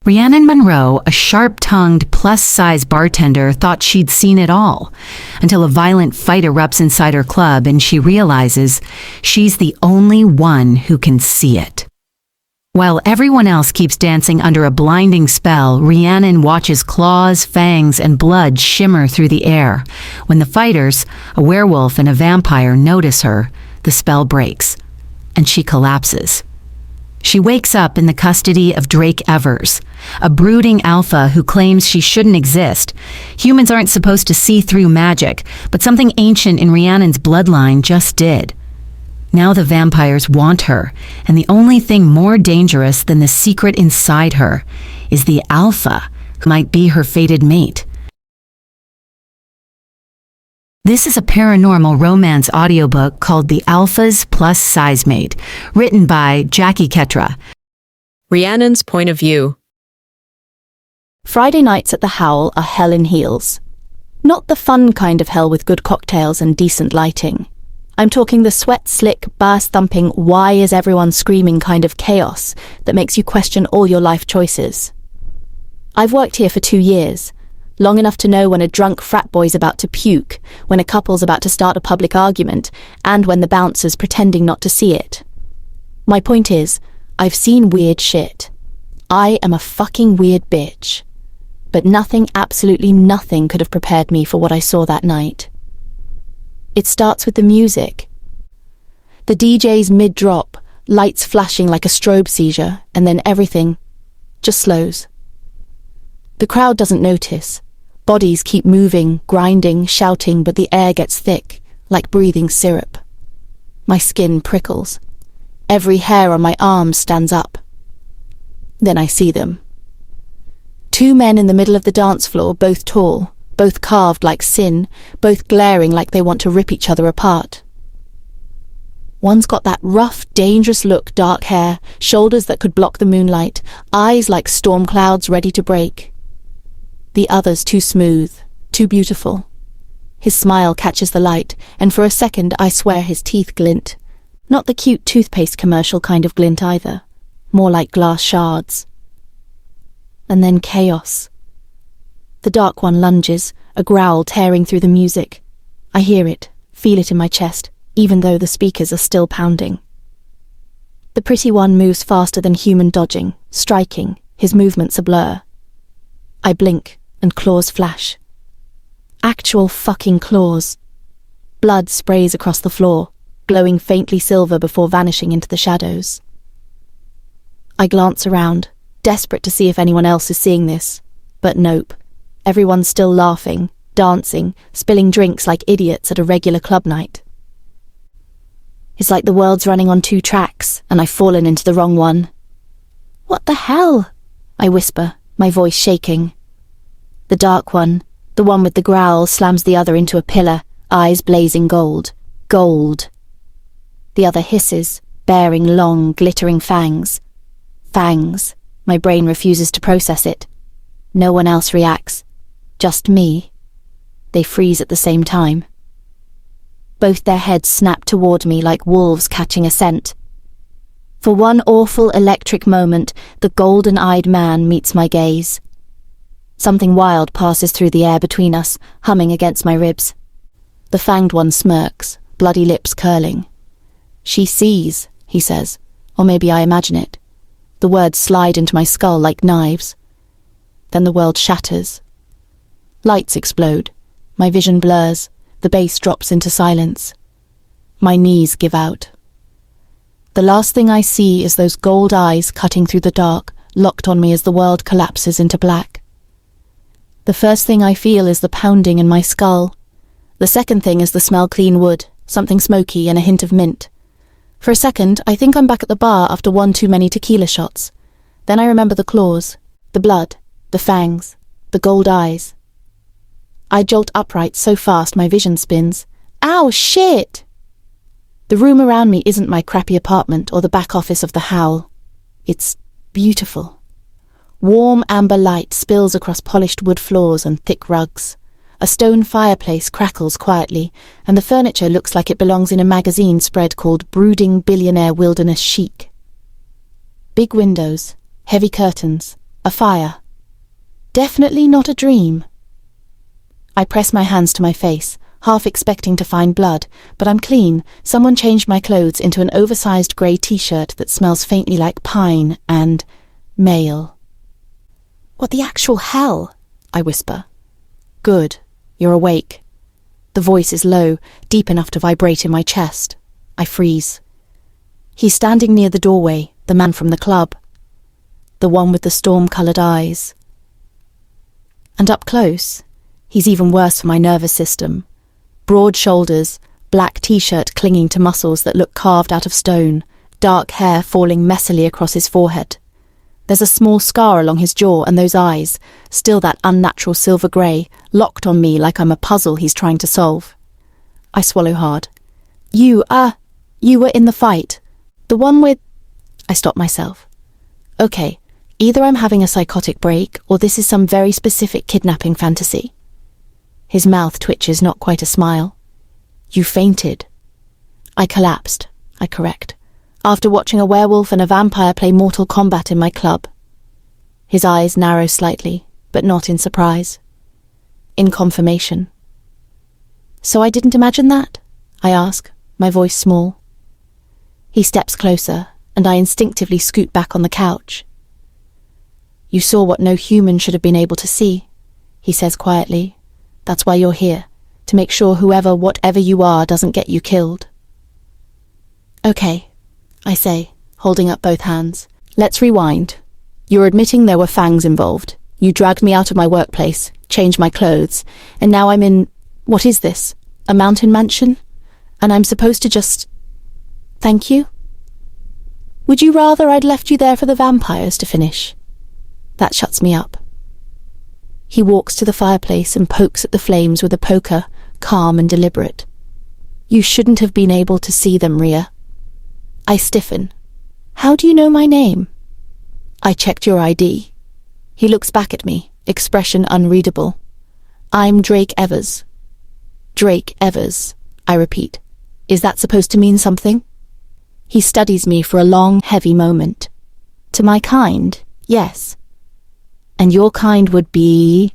Rhiannon Monroe, a sharp-tongued, plus-size bartender, thought she'd seen it all, until a violent fight erupts inside her club and she realizes she's the only one who can see it. While everyone else keeps dancing under a blinding spell, Rhiannon watches claws, fangs, and blood shimmer through the air. When the fighters, a werewolf and a vampire, notice her, the spell breaks, and she collapses. She wakes up in the custody of Drake Evers, a brooding alpha who claims she shouldn't exist. Humans aren't supposed to see through magic, but something ancient in Rhiannon's bloodline just did. Now the vampires want her, and the only thing more dangerous than the secret inside her is the alpha who might be her fated mate. This is a paranormal romance audiobook called The Alpha's Plus Size Mate, written by Jackie Ketra. Rhiannon's point of view. Friday nights at the Howl are hell in heels. Not the fun kind of hell with good cocktails and decent lighting. I'm talking the sweat-slick, bass-thumping, why is everyone screaming kind of chaos that makes you question all your life choices. I've worked here for 2 years, long enough to know when a drunk frat boy's about to puke, when a couple's about to start a public argument, and when the bouncer's pretending not to see it. My point is, I've seen weird shit. I am a fucking weird bitch. But nothing, absolutely nothing could have prepared me for what I saw that night. It starts with the music. The DJ's mid-drop, lights flashing like a strobe seizure, and then everything just slows. The crowd doesn't notice. Bodies keep moving, grinding, shouting, but the air gets thick, like breathing syrup. My skin prickles. Every hair on my arm stands up. Then I see them. 2 men in the middle of the dance floor, both tall, both carved like sin, both glaring like they want to rip each other apart. One's got that rough, dangerous look, dark hair, shoulders that could block the moonlight, eyes like storm clouds ready to break. The other's too smooth, too beautiful. His smile catches the light, and for a second I swear his teeth glint. Not the cute toothpaste commercial kind of glint either, more like glass shards. And then chaos. The dark one lunges, a growl tearing through the music. I hear it, feel it in my chest, even though the speakers are still pounding. The pretty one moves faster than human dodging, striking, his movements a blur. I blink, and claws flash. Actual fucking claws. Blood sprays across the floor, glowing faintly silver before vanishing into the shadows. I glance around, desperate to see if anyone else is seeing this, but nope. Everyone's still laughing, dancing, spilling drinks like idiots at a regular club night. It's like the world's running on 2 tracks, and I've fallen into the wrong one. "What the hell?" I whisper, my voice shaking. The dark one, the one with the growl, slams the other into a pillar, eyes blazing gold. Gold. The other hisses, bearing long, glittering fangs. Fangs. My brain refuses to process it. No one else reacts. Just me. They freeze at the same time. Both their heads snap toward me like wolves catching a scent. For one awful electric moment, the golden-eyed man meets my gaze. Something wild passes through the air between us, humming against my ribs. The fanged one smirks, bloody lips curling. "She sees," he says, or maybe I imagine it. The words slide into my skull like knives. Then the world shatters. Lights explode. My vision blurs. The bass drops into silence. My knees give out. The last thing I see is those gold eyes cutting through the dark, locked on me as the world collapses into black. The first thing I feel is the pounding in my skull. The second thing is the smell clean wood, something smoky and a hint of mint. For a second, I think I'm back at the bar after 1 too many tequila shots. Then I remember the claws, the blood, the fangs, the gold eyes. I jolt upright so fast my vision spins. Ow, shit! The room around me isn't my crappy apartment or the back office of the Howl. It's beautiful. Warm amber light spills across polished wood floors and thick rugs. A stone fireplace crackles quietly, and the furniture looks like it belongs in a magazine spread called Brooding Billionaire Wilderness Chic. Big windows, heavy curtains, A fire. Definitely not a dream. I press my hands to my face, half expecting to find blood, but I'm clean. Someone changed my clothes into an oversized grey t-shirt that smells faintly like pine and male. What the actual hell? I whisper. Good. You're awake. The voice is low, deep enough to vibrate in my chest. I freeze. He's standing near the doorway, the man from the club. The one with the storm-coloured eyes. And up close, he's even worse for my nervous system. Broad shoulders, black t-shirt clinging to muscles that look carved out of stone, dark hair falling messily across his forehead. There's a small scar along his jaw, and those eyes, still that unnatural silver grey, locked on me like I'm a puzzle he's trying to solve. I swallow hard. You were in the fight. The one with... I stop myself. Okay, either I'm having a psychotic break, or this is some very specific kidnapping fantasy. His mouth twitches, not quite a smile. You fainted. I collapsed, I correct, after watching a werewolf and a vampire play Mortal Kombat in my club. His eyes narrow slightly, but not in surprise. In confirmation. So I didn't imagine that? I ask, my voice small. He steps closer, and I instinctively scoot back on the couch. You saw what no human should have been able to see, he says quietly. That's why you're here, to make sure whoever, whatever you are, doesn't get you killed. Okay, I say, holding up both hands. Let's rewind. You're admitting there were fangs involved. You dragged me out of my workplace, changed my clothes, and now I'm in... What is this? A mountain mansion? And I'm supposed to just... Thank you? Would you rather I'd left you there for the vampires to finish? That shuts me up. He walks to the fireplace and pokes at the flames with a poker, calm and deliberate. You shouldn't have been able to see them, Rhea. I stiffen. How do you know my name? I checked your ID. He looks back at me, expression unreadable. I'm Drake Evers. Drake Evers, I repeat. Is that supposed to mean something? He studies me for a long, heavy moment. To my kind, yes. And your kind would be...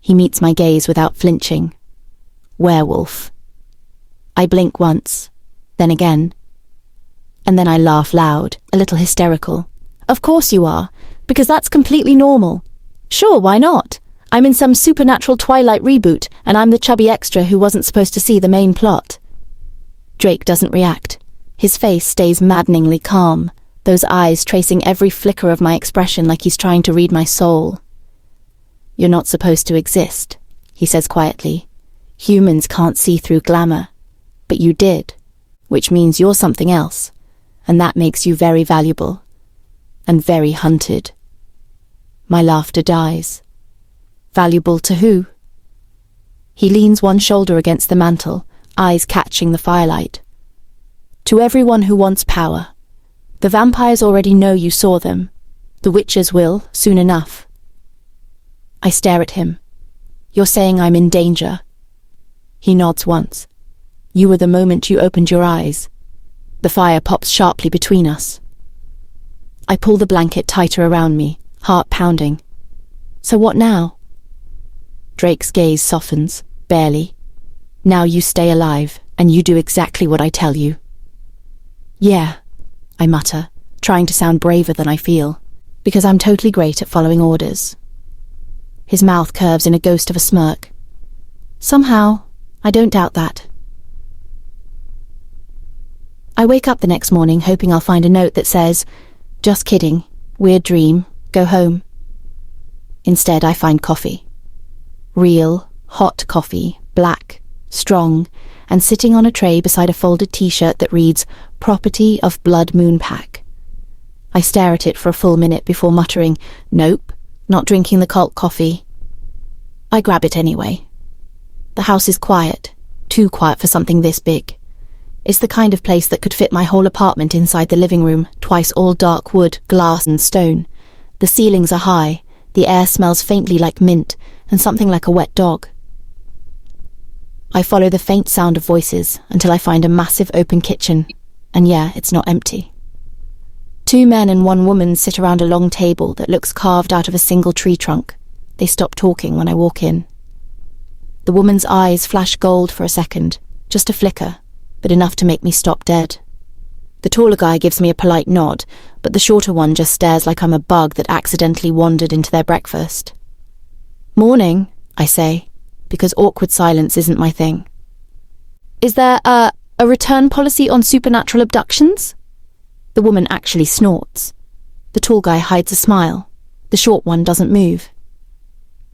He meets my gaze without flinching. Werewolf. I blink once, then again. And then I laugh loud, a little hysterical. Of course you are, because that's completely normal. Sure, why not? I'm in some supernatural Twilight reboot, and I'm the chubby extra who wasn't supposed to see the main plot. Drake doesn't react. His face stays maddeningly calm, those eyes tracing every flicker of my expression like he's trying to read my soul. You're not supposed to exist, he says quietly. Humans can't see through glamour. But you did, which means you're something else, and that makes you very valuable. And very hunted. My laughter dies. Valuable to who? He leans one shoulder against the mantel, eyes catching the firelight. To everyone who wants power. The vampires already know you saw them. The witches will, soon enough. I stare at him. You're saying I'm in danger. He nods once. You were the moment you opened your eyes. The fire pops sharply between us. I pull the blanket tighter around me, heart pounding. So what now? Drake's gaze softens, barely. Now you stay alive, and you do exactly what I tell you. Yeah, I mutter, trying to sound braver than I feel, because I'm totally great at following orders. His mouth curves in a ghost of a smirk. Somehow, I don't doubt that. I wake up the next morning hoping I'll find a note that says, "Just kidding, weird dream, go home." Instead, I find coffee. Real, hot coffee, black, strong, and sitting on a tray beside a folded t-shirt that reads, "Property of Blood Moon Pack." I stare at it for a full minute before muttering, "Nope, not drinking the cult coffee." I grab it anyway. The house is quiet, too quiet for something this big. It's the kind of place that could fit my whole apartment inside the living room, twice all dark wood, glass and stone. The ceilings are high, the air smells faintly like mint, and something like a wet dog. I follow the faint sound of voices until I find a massive open kitchen, and yeah, it's not empty. Two men and one woman sit around a long table that looks carved out of a single tree trunk. They stop talking when I walk in. The woman's eyes flash gold for a second, just a flicker, but enough to make me stop dead. The taller guy gives me a polite nod, but the shorter one just stares like I'm a bug that accidentally wandered into their breakfast. "Morning," I say, because awkward silence isn't my thing. "Is there a return policy on supernatural abductions?" The woman actually snorts. The tall guy hides a smile. The short one doesn't move.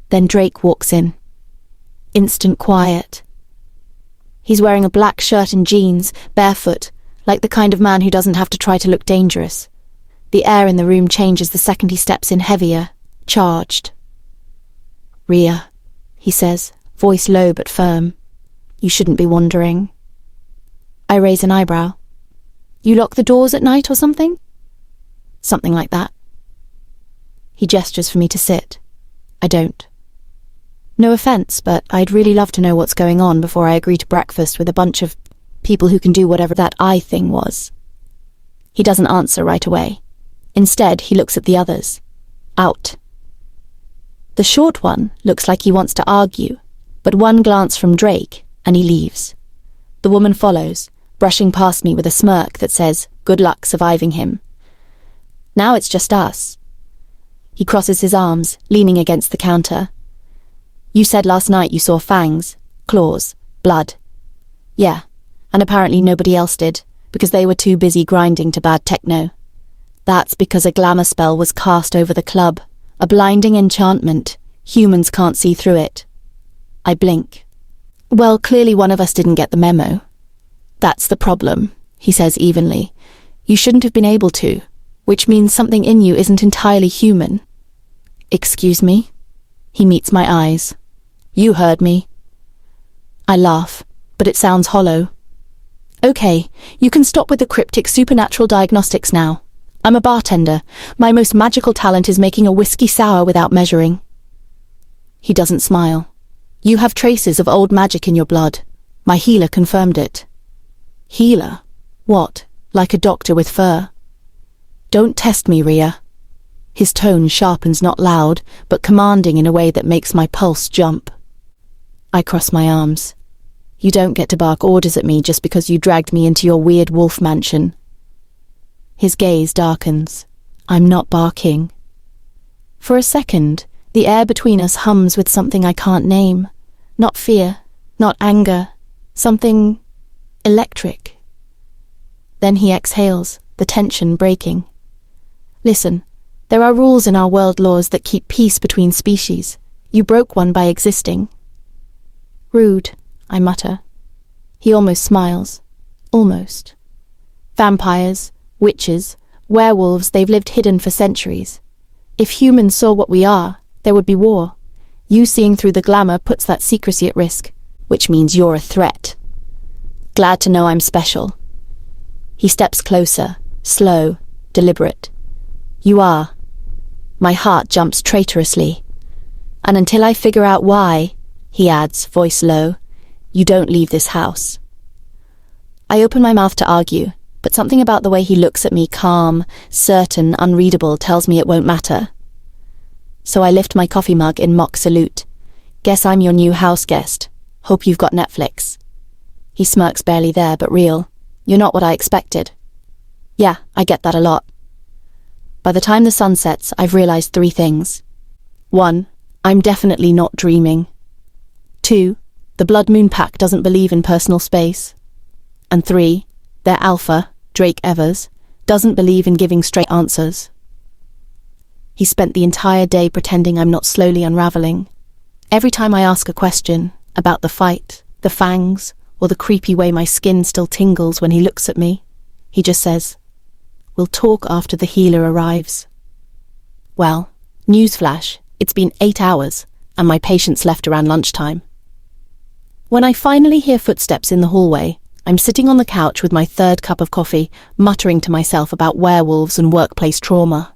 Then Drake walks in. Instant quiet. He's wearing a black shirt and jeans, barefoot, like the kind of man who doesn't have to try to look dangerous. The air in the room changes the second he steps in, heavier, charged. "Rhea," he says, voice low but firm. "You shouldn't be wandering." I raise an eyebrow. "You lock the doors at night or something?" "Something like that." He gestures for me to sit. I don't. No offense, but I'd really love to know what's going on before I agree to breakfast with a bunch of people who can do whatever that eye thing was. He doesn't answer right away. Instead, he looks at the others. Out. The short one looks like he wants to argue, but one glance from Drake, and he leaves. The woman follows, brushing past me with a smirk that says, "Good luck surviving him." Now it's just us. He crosses his arms, leaning against the counter. "You said last night you saw fangs, claws, blood." "Yeah, and apparently nobody else did, because they were too busy grinding to bad techno. That's because a glamour spell was cast over the club, a blinding enchantment. Humans can't see through it." I blink. "Well, clearly one of us didn't get the memo." "That's the problem," he says evenly. "You shouldn't have been able to, which means something in you isn't entirely human." "Excuse me?" He meets my eyes. "You heard me." I laugh, but it sounds hollow. "Okay, you can stop with the cryptic supernatural diagnostics now. I'm a bartender. My most magical talent is making a whiskey sour without measuring." He doesn't smile. "You have traces of old magic in your blood. My healer confirmed it." "Healer? What, like a doctor with fur?" "Don't test me, Rhea." His tone sharpens, not loud, but commanding in a way that makes my pulse jump. I cross my arms. "You don't get to bark orders at me just because you dragged me into your weird wolf mansion." His gaze darkens. I'm not barking. For a second, the air between us hums with something I can't name. Not fear, not anger, something electric. Then he exhales, the tension breaking. "Listen, there are rules in our world laws that keep peace between species. You broke one by existing." "Rude," I mutter. He almost smiles. Almost. "Vampires, witches, werewolves, they've lived hidden for centuries. If humans saw what we are, there would be war. You seeing through the glamour puts that secrecy at risk, which means you're a threat. Glad to know I'm special." He steps closer, slow, deliberate. "You are." My heart jumps traitorously. "And until I figure out why," he adds, voice low, "you don't leave this house." I open my mouth to argue, but something about the way he looks at me, calm, certain, unreadable, tells me it won't matter. So I lift my coffee mug in mock salute. "Guess I'm your new house guest. Hope you've got Netflix." He smirks, barely there, but real. "You're not what I expected." "Yeah, I get that a lot." By the time the sun sets, I've realized 3 things. 1, I'm definitely not dreaming. 2, the Blood Moon Pack doesn't believe in personal space. And 3, their alpha, Drake Evers, doesn't believe in giving straight answers. He spent the entire day pretending I'm not slowly unraveling. Every time I ask a question about the fight, the fangs, or the creepy way my skin still tingles when he looks at me, he just says, "We'll talk after the healer arrives." Well, newsflash, it's been 8 hours, and my patients left around lunchtime. When I finally hear footsteps in the hallway, I'm sitting on the couch with my 3rd cup of coffee, muttering to myself about werewolves and workplace trauma.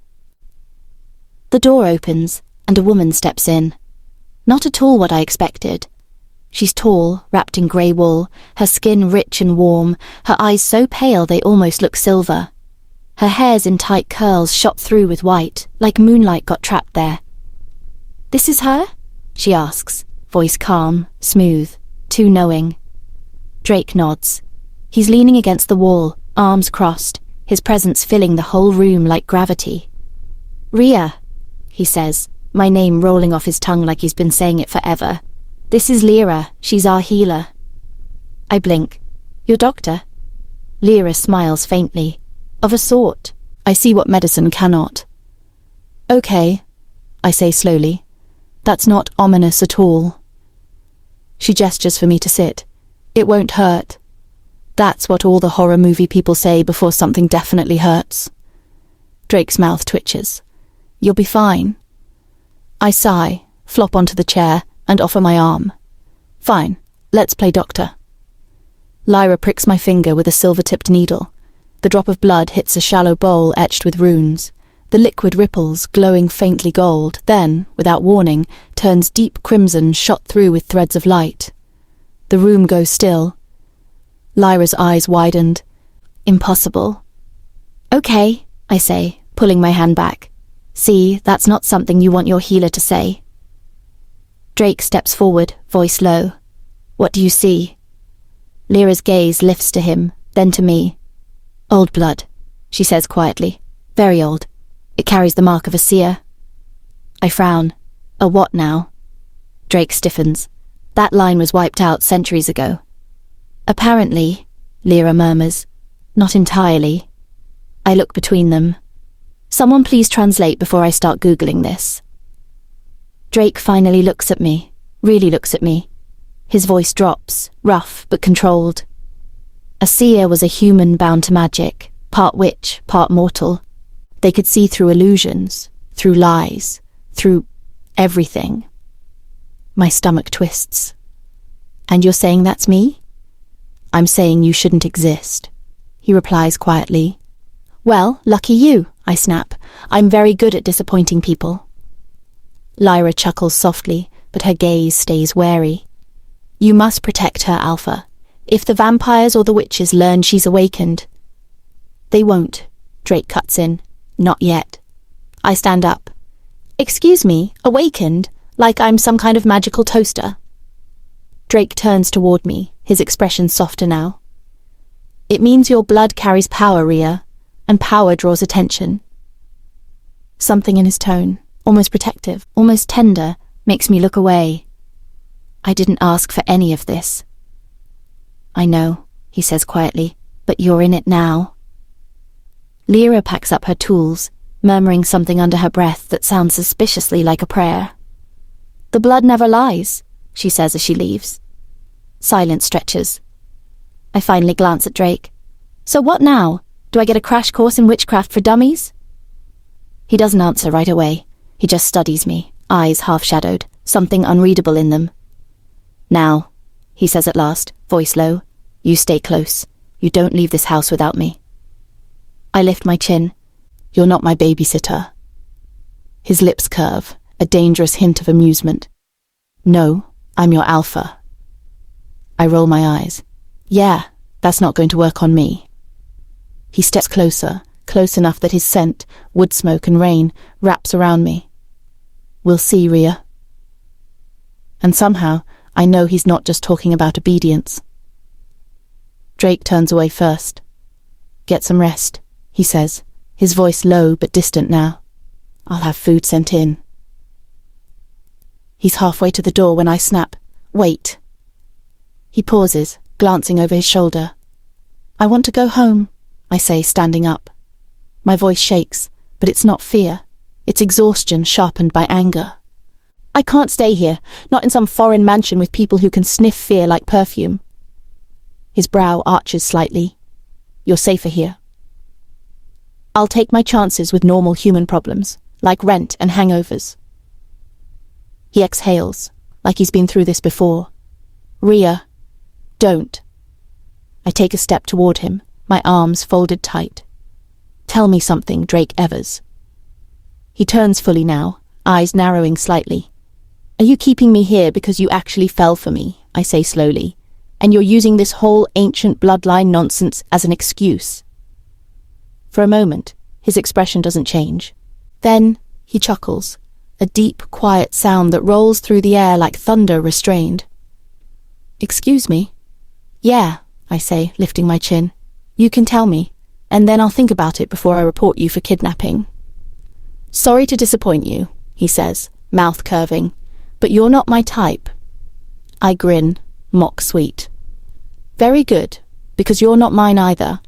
The door opens, and a woman steps in. Not at all what I expected. She's tall, wrapped in grey wool, her skin rich and warm, her eyes so pale they almost look silver. Her hair's in tight curls shot through with white, like moonlight got trapped there. "This is her?" she asks, voice calm, smooth, too knowing. Drake nods. He's leaning against the wall, arms crossed, his presence filling the whole room like gravity. "Rhea," he says, my name rolling off his tongue like he's been saying it forever. "This is Lyra, she's our healer." I blink. "Your doctor?" Lyra smiles faintly. "Of a sort. I see what medicine cannot." "Okay," I say slowly. "That's not ominous at all." She gestures for me to sit. "It won't hurt." That's what all the horror movie people say before something definitely hurts. Drake's mouth twitches. "You'll be fine." I sigh, flop onto the chair, and offer my arm. "Fine, let's play doctor." Lyra pricks my finger with a silver-tipped needle. The drop of blood hits a shallow bowl etched with runes. The liquid ripples, glowing faintly gold, then, without warning, turns deep crimson shot through with threads of light. The room goes still. Lyra's eyes widened. "Impossible." "Okay," I say, pulling my hand back. "See, that's not something you want your healer to say." Drake steps forward, voice low. "What do you see?" Lyra's gaze lifts to him, then to me. "Old blood," she says quietly. "Very old. It carries the mark of a seer." I frown. "A what now?" Drake stiffens. "That line was wiped out centuries ago." "Apparently," Lyra murmurs. "Not entirely." I look between them. "Someone please translate before I start Googling this." Drake finally looks at me, really looks at me. His voice drops, rough but controlled. A seer was a human bound to magic, part witch, part mortal. They could see through illusions, through lies, through everything. My stomach twists. "And you're saying that's me?" "I'm saying you shouldn't exist," he replies quietly. "Well, lucky you," I snap. "I'm very good at disappointing people." Lyra chuckles softly, but her gaze stays wary. "You must protect her, Alpha. If the vampires or the witches learn she's awakened—" "They won't," Drake cuts in. "Not yet." I stand up. "Excuse me, awakened? Like I'm some kind of magical toaster?" Drake turns toward me, his expression softer now. "It means your blood carries power, Rhea, and power draws attention." Something in his tone, almost protective, almost tender, makes me look away. "I didn't ask for any of this." "I know," he says quietly, "but you're in it now." Lyra packs up her tools, murmuring something under her breath that sounds suspiciously like a prayer. "The blood never lies," she says as she leaves. Silence stretches. I finally glance at Drake. "So what now? Do I get a crash course in witchcraft for dummies?" He doesn't answer right away. He just studies me, eyes half-shadowed, something unreadable in them. "Now," he says at last, voice low, "you stay close. You don't leave this house without me." I lift my chin. "You're not my babysitter." His lips curve, a dangerous hint of amusement. "No, I'm your alpha." I roll my eyes. "Yeah, that's not going to work on me." He steps closer, close enough that his scent, wood smoke and rain, wraps around me. "We'll see, Rhea." And somehow, I know he's not just talking about obedience. Drake turns away first. "Get some rest," he says, his voice low but distant now. "I'll have food sent in." He's halfway to the door when I snap, "Wait." He pauses, glancing over his shoulder. "I want to go home," I say, standing up. My voice shakes, but it's not fear. It's exhaustion sharpened by anger. "I can't stay here, not in some foreign mansion with people who can sniff fear like perfume." His brow arches slightly. "You're safer here." "I'll take my chances with normal human problems, like rent and hangovers." He exhales, like he's been through this before. "Rhea, don't." I take a step toward him, my arms folded tight. "Tell me something, Drake Evers." He turns fully now, eyes narrowing slightly. "Are you keeping me here because you actually fell for me?" I say slowly. "And you're using this whole ancient bloodline nonsense as an excuse?" For a moment, his expression doesn't change. Then he chuckles, a deep, quiet sound that rolls through the air like thunder restrained. "Excuse me?" "Yeah," I say, lifting my chin. "You can tell me, and then I'll think about it before I report you for kidnapping." "Sorry to disappoint you," he says, mouth curving, "but you're not my type." I grin, mock sweet. "Very good, because you're not mine either.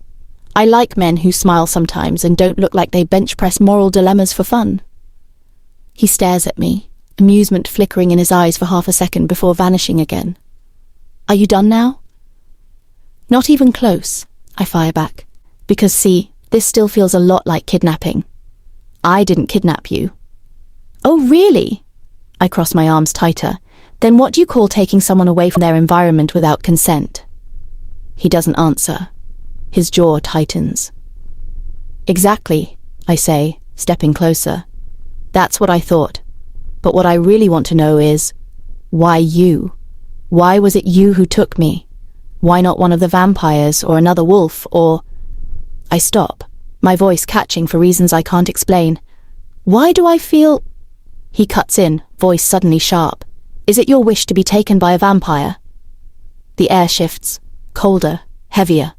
I like men who smile sometimes and don't look like they bench press moral dilemmas for fun." He stares at me, amusement flickering in his eyes for half a second before vanishing again. "Are you done now?" "Not even close," I fire back, because see, this still feels a lot like kidnapping. I didn't kidnap you. "Oh, really?" I cross my arms tighter. "Then what do you call taking someone away from their environment without consent?" He doesn't answer. His jaw tightens. "Exactly," I say, stepping closer. "That's what I thought. But what I really want to know is, why you? Why was it you who took me? Why not one of the vampires or another wolf or—" I stop, my voice catching for reasons I can't explain. "Why do I feel—" He cuts in, voice suddenly sharp. "Is it your wish to be taken by a vampire?" The air shifts, colder, heavier.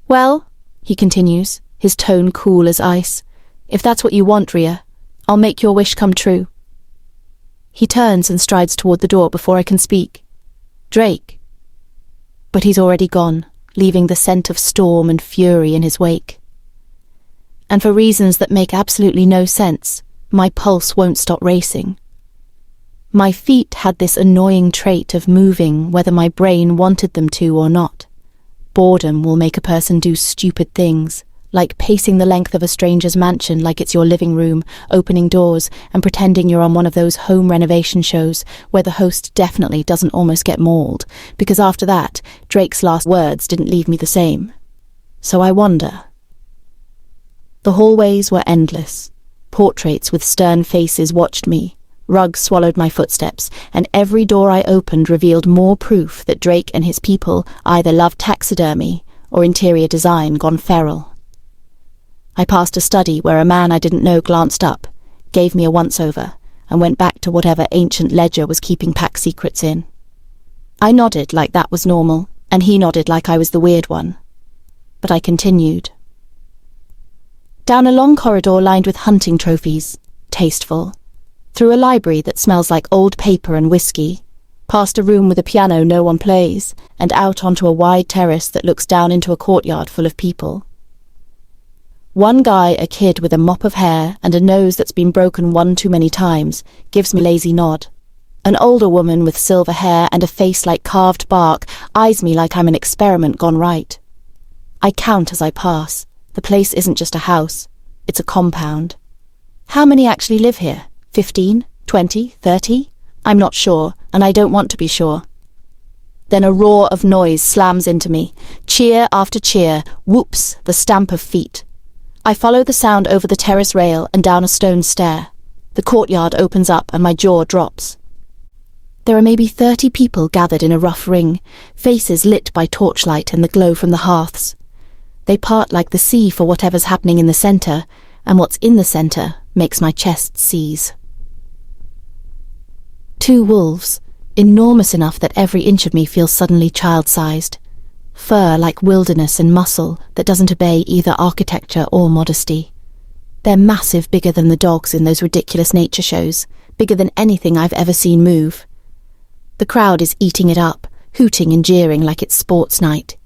"Well," he continues, his tone cool as ice, "if that's what you want, Rhea, I'll make your wish come true." He turns and strides toward the door before I can speak. "Drake." But he's already gone, leaving the scent of storm and fury in his wake. And for reasons that make absolutely no sense, my pulse won't stop racing. My feet had this annoying trait of moving whether my brain wanted them to or not. Boredom will make a person do stupid things, like pacing the length of a stranger's mansion like it's your living room, opening doors, and pretending you're on one of those home renovation shows where the host definitely doesn't almost get mauled, because after that, Drake's last words didn't leave me the same. So I wonder. The hallways were endless. Portraits with stern faces watched me. Rugs swallowed my footsteps, and every door I opened revealed more proof that Drake and his people either loved taxidermy or interior design gone feral. I passed a study where a man I didn't know glanced up, gave me a once-over, and went back to whatever ancient ledger was keeping pack secrets in. I nodded like that was normal, and he nodded like I was the weird one. But I continued. Down a long corridor lined with hunting trophies, tasteful, through a library that smells like old paper and whiskey, past a room with a piano no one plays, and out onto a wide terrace that looks down into a courtyard full of people. One guy, a kid with a mop of hair and a nose that's been broken one too many times, gives me a lazy nod. An older woman with silver hair and a face like carved bark eyes me like I'm an experiment gone right. I count as I pass. The place isn't just a house, it's a compound. How many actually live here? 15? 20? 30? I'm not sure, and I don't want to be sure. Then a roar of noise slams into me. Cheer after cheer, whoops, the stamp of feet. I follow the sound over the terrace rail and down a stone stair. The courtyard opens up and my jaw drops. There are maybe 30 people gathered in a rough ring, faces lit by torchlight and the glow from the hearths. They part like the sea for whatever's happening in the centre, and what's in the centre makes my chest seize. 2 wolves, enormous enough that every inch of me feels suddenly child-sized. Fur like wilderness and muscle that doesn't obey either architecture or modesty. They're massive, bigger than the dogs in those ridiculous nature shows, bigger than anything I've ever seen move. The crowd is eating it up, hooting and jeering like it's sports night.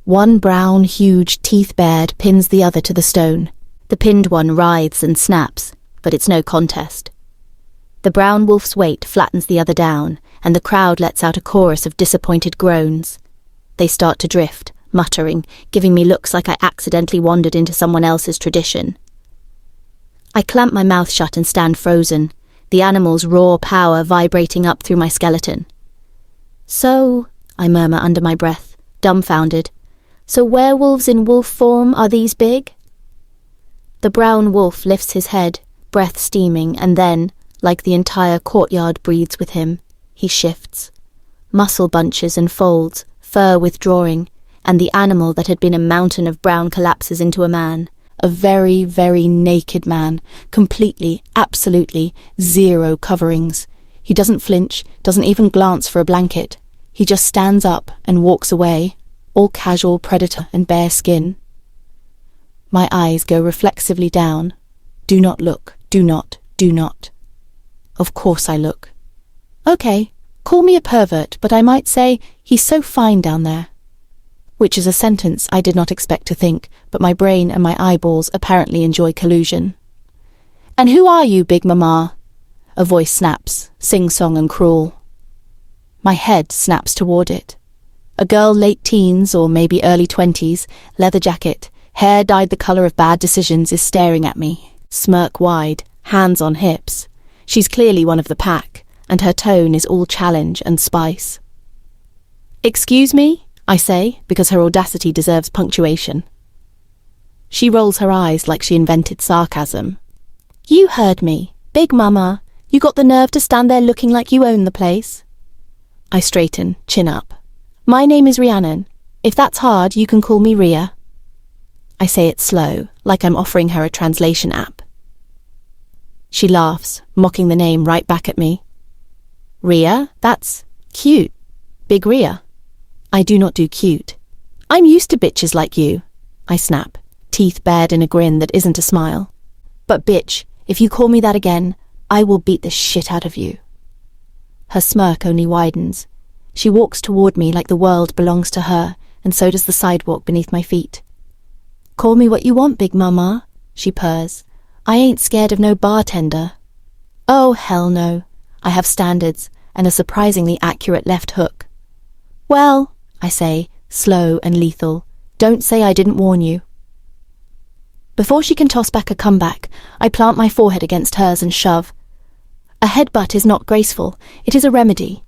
One brown, huge, teeth-bared pins the other to the stone. The pinned one writhes and snaps, but it's no contest. The brown wolf's weight flattens the other down, and the crowd lets out a chorus of disappointed groans. They start to drift, muttering, giving me looks like I accidentally wandered into someone else's tradition. I clamp my mouth shut and stand frozen, the animal's raw power vibrating up through my skeleton. "So," I murmur under my breath, dumbfounded, "so werewolves in wolf form are these big?" The brown wolf lifts his head, breath steaming, and then, like the entire courtyard breathes with him, he shifts. Muscle bunches and folds, fur withdrawing, and the animal that had been a mountain of brown collapses into a man. A very, very naked man, completely, absolutely, zero coverings. He doesn't flinch, doesn't even glance for a blanket. He just stands up and walks away, all casual predator and bare skin. My eyes go reflexively down. Do not look, do not, do not. Of course I look. Okay, call me a pervert, but I might say, he's so fine down there. Which is a sentence I did not expect to think, but my brain and my eyeballs apparently enjoy collusion. And who are you, Big Mama? A voice snaps, sing-song and cruel. My head snaps toward it. A girl late teens or maybe early 20s, leather jacket, hair dyed the colour of bad decisions, is staring at me, smirk wide, hands on hips. She's clearly one of the pack, and her tone is all challenge and spice. Excuse me? I say, because her audacity deserves punctuation. She rolls her eyes like she invented sarcasm. You heard me. Big Mama. You got the nerve to stand there looking like you own the place? I straighten, chin up. My name is Rhiannon. If that's hard, you can call me Rhea. I say it slow, like I'm offering her a translation app. She laughs, mocking the name right back at me. Rhea? That's cute. Big Rhea. I do not do cute. I'm used to bitches like you, I snap, teeth bared in a grin that isn't a smile. But bitch, if you call me that again, I will beat the shit out of you. Her smirk only widens. She walks toward me like the world belongs to her, and so does the sidewalk beneath my feet. Call me what you want, Big Mama, she purrs. I ain't scared of no bartender. Oh, hell no. I have standards, and a surprisingly accurate left hook. Well, I say, slow and lethal, don't say I didn't warn you. Before she can toss back a comeback, I plant my forehead against hers and shove. A headbutt is not graceful, it is a remedy.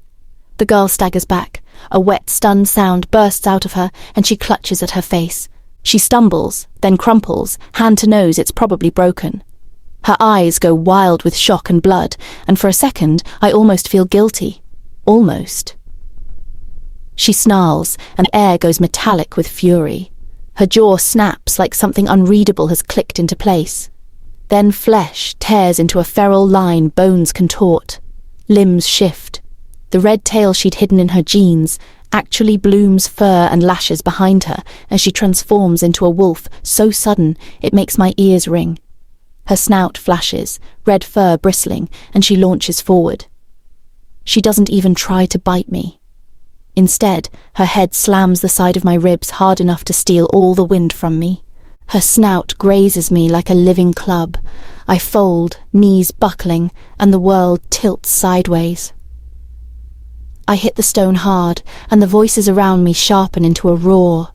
The girl staggers back, a wet, stunned sound bursts out of her, and she clutches at her face. She stumbles, then crumples, hand to nose, it's probably broken. Her eyes go wild with shock and blood, and for a second I almost feel guilty. Almost. She snarls, and air goes metallic with fury. Her jaw snaps like something unreadable has clicked into place. Then flesh tears into a feral line, bones contort. Limbs shift. The red tail she'd hidden in her jeans actually blooms fur and lashes behind her as she transforms into a wolf so sudden it makes my ears ring. Her snout flashes, red fur bristling, and she launches forward. She doesn't even try to bite me. Instead, her head slams the side of my ribs hard enough to steal all the wind from me. Her snout grazes me like a living club. I fold, knees buckling, and the world tilts sideways. I hit the stone hard, and the voices around me sharpen into a roar.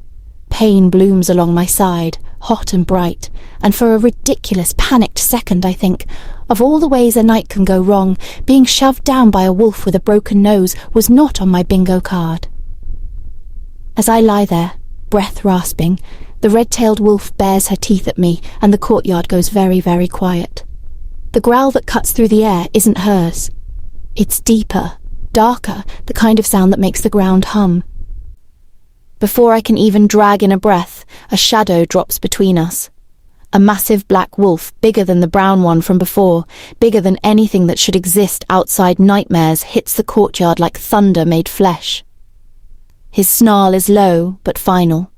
Pain blooms along my side, hot and bright, and for a ridiculous, panicked second I think, of all the ways a night can go wrong, being shoved down by a wolf with a broken nose was not on my bingo card. As I lie there, breath rasping, the red-tailed wolf bares her teeth at me, and the courtyard goes very, very quiet. The growl that cuts through the air isn't hers. It's deeper, darker, the kind of sound that makes the ground hum. Before I can even drag in a breath, a shadow drops between us. A massive black wolf, bigger than the brown one from before, bigger than anything that should exist outside nightmares, hits the courtyard like thunder made flesh. His snarl is low, but final.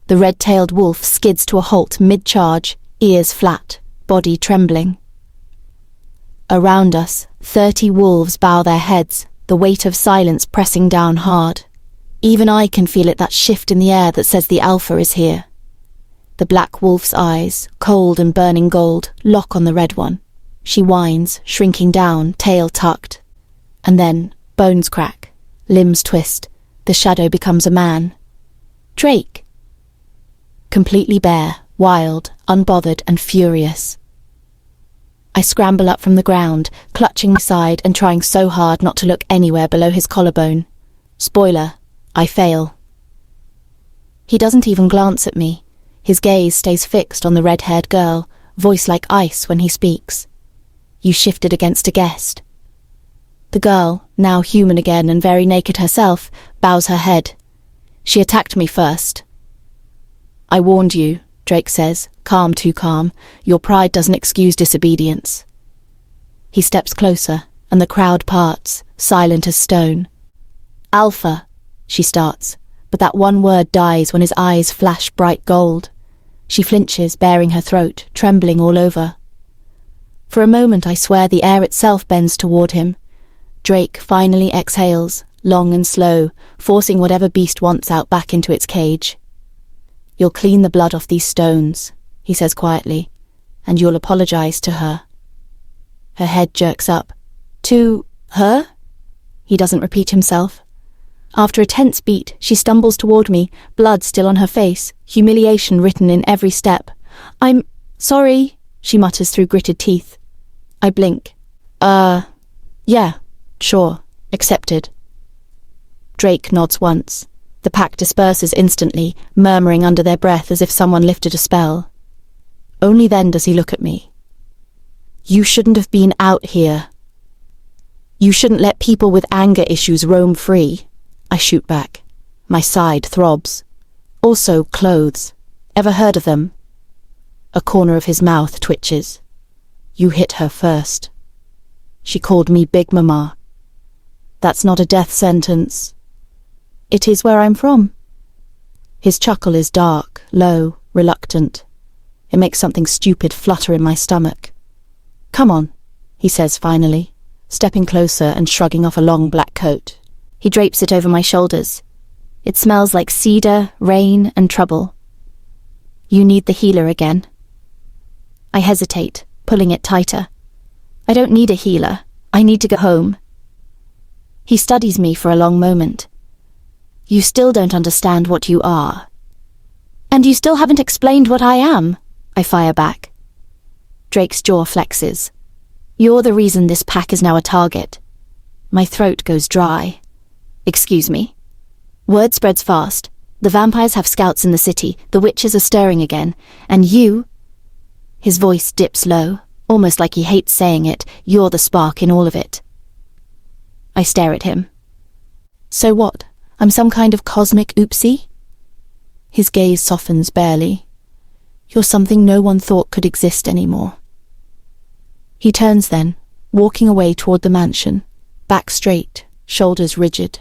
The red-tailed wolf skids to a halt mid-charge, ears flat, body trembling. Around us, 30 wolves bow their heads, the weight of silence pressing down hard. Even I can feel it, that shift in the air that says the alpha is here. The black wolf's eyes, cold and burning gold, lock on the red one. She whines, shrinking down, tail tucked. And then, bones crack, limbs twist, the shadow becomes a man. Drake. Completely bare, wild, unbothered and furious. I scramble up from the ground, clutching my side and trying so hard not to look anywhere below his collarbone. Spoiler, I fail. He doesn't even glance at me. His gaze stays fixed on the red-haired girl, voice like ice when he speaks. You shifted against a guest. The girl, now human again and very naked herself, bows her head. She attacked me first, I warned you, Drake says, calm, too calm. Your pride doesn't excuse disobedience. He steps closer, and the crowd parts, silent as stone. Alpha, she starts, but that one word dies when his eyes flash bright gold. She flinches, baring her throat, trembling all over. For a moment I swear the air itself bends toward him. Drake finally exhales, long and slow, forcing whatever beast wants out back into its cage. You'll clean the blood off these stones, he says quietly, and you'll apologize to her. Her head jerks up. To her? He doesn't repeat himself. After a tense beat, she stumbles toward me, blood still on her face, humiliation written in every step. I'm sorry, she mutters through gritted teeth. I blink. Yeah, sure, accepted. Drake nods once. The pack disperses instantly, murmuring under their breath as if someone lifted a spell. Only then does he look at me. You shouldn't have been out here. You shouldn't let people with anger issues roam free. I shoot back. My side throbs. Also clothes. Ever heard of them? A corner of his mouth twitches. You hit her first. She called me Big Mama. That's not a death sentence. It is where I'm from. His chuckle is dark, low, reluctant. It makes something stupid flutter in my stomach. Come on, he says finally, stepping closer and shrugging off a long black coat. He drapes it over my shoulders. It smells like cedar, rain, and trouble. You need the healer again. I hesitate, pulling it tighter. I don't need a healer. I need to go home. He studies me for a long moment. You still don't understand what you are. And you still haven't explained what I am, I fire back. Drake's jaw flexes. You're the reason this pack is now a target. My throat goes dry. Excuse me. Word spreads fast. The vampires have scouts in the city, the witches are stirring again, and you... His voice dips low, almost like he hates saying it. You're the spark in all of it. I stare at him. So what? I'm some kind of cosmic oopsie? His gaze softens barely. You're something no one thought could exist anymore. He turns then, walking away toward the mansion, back straight, shoulders rigid.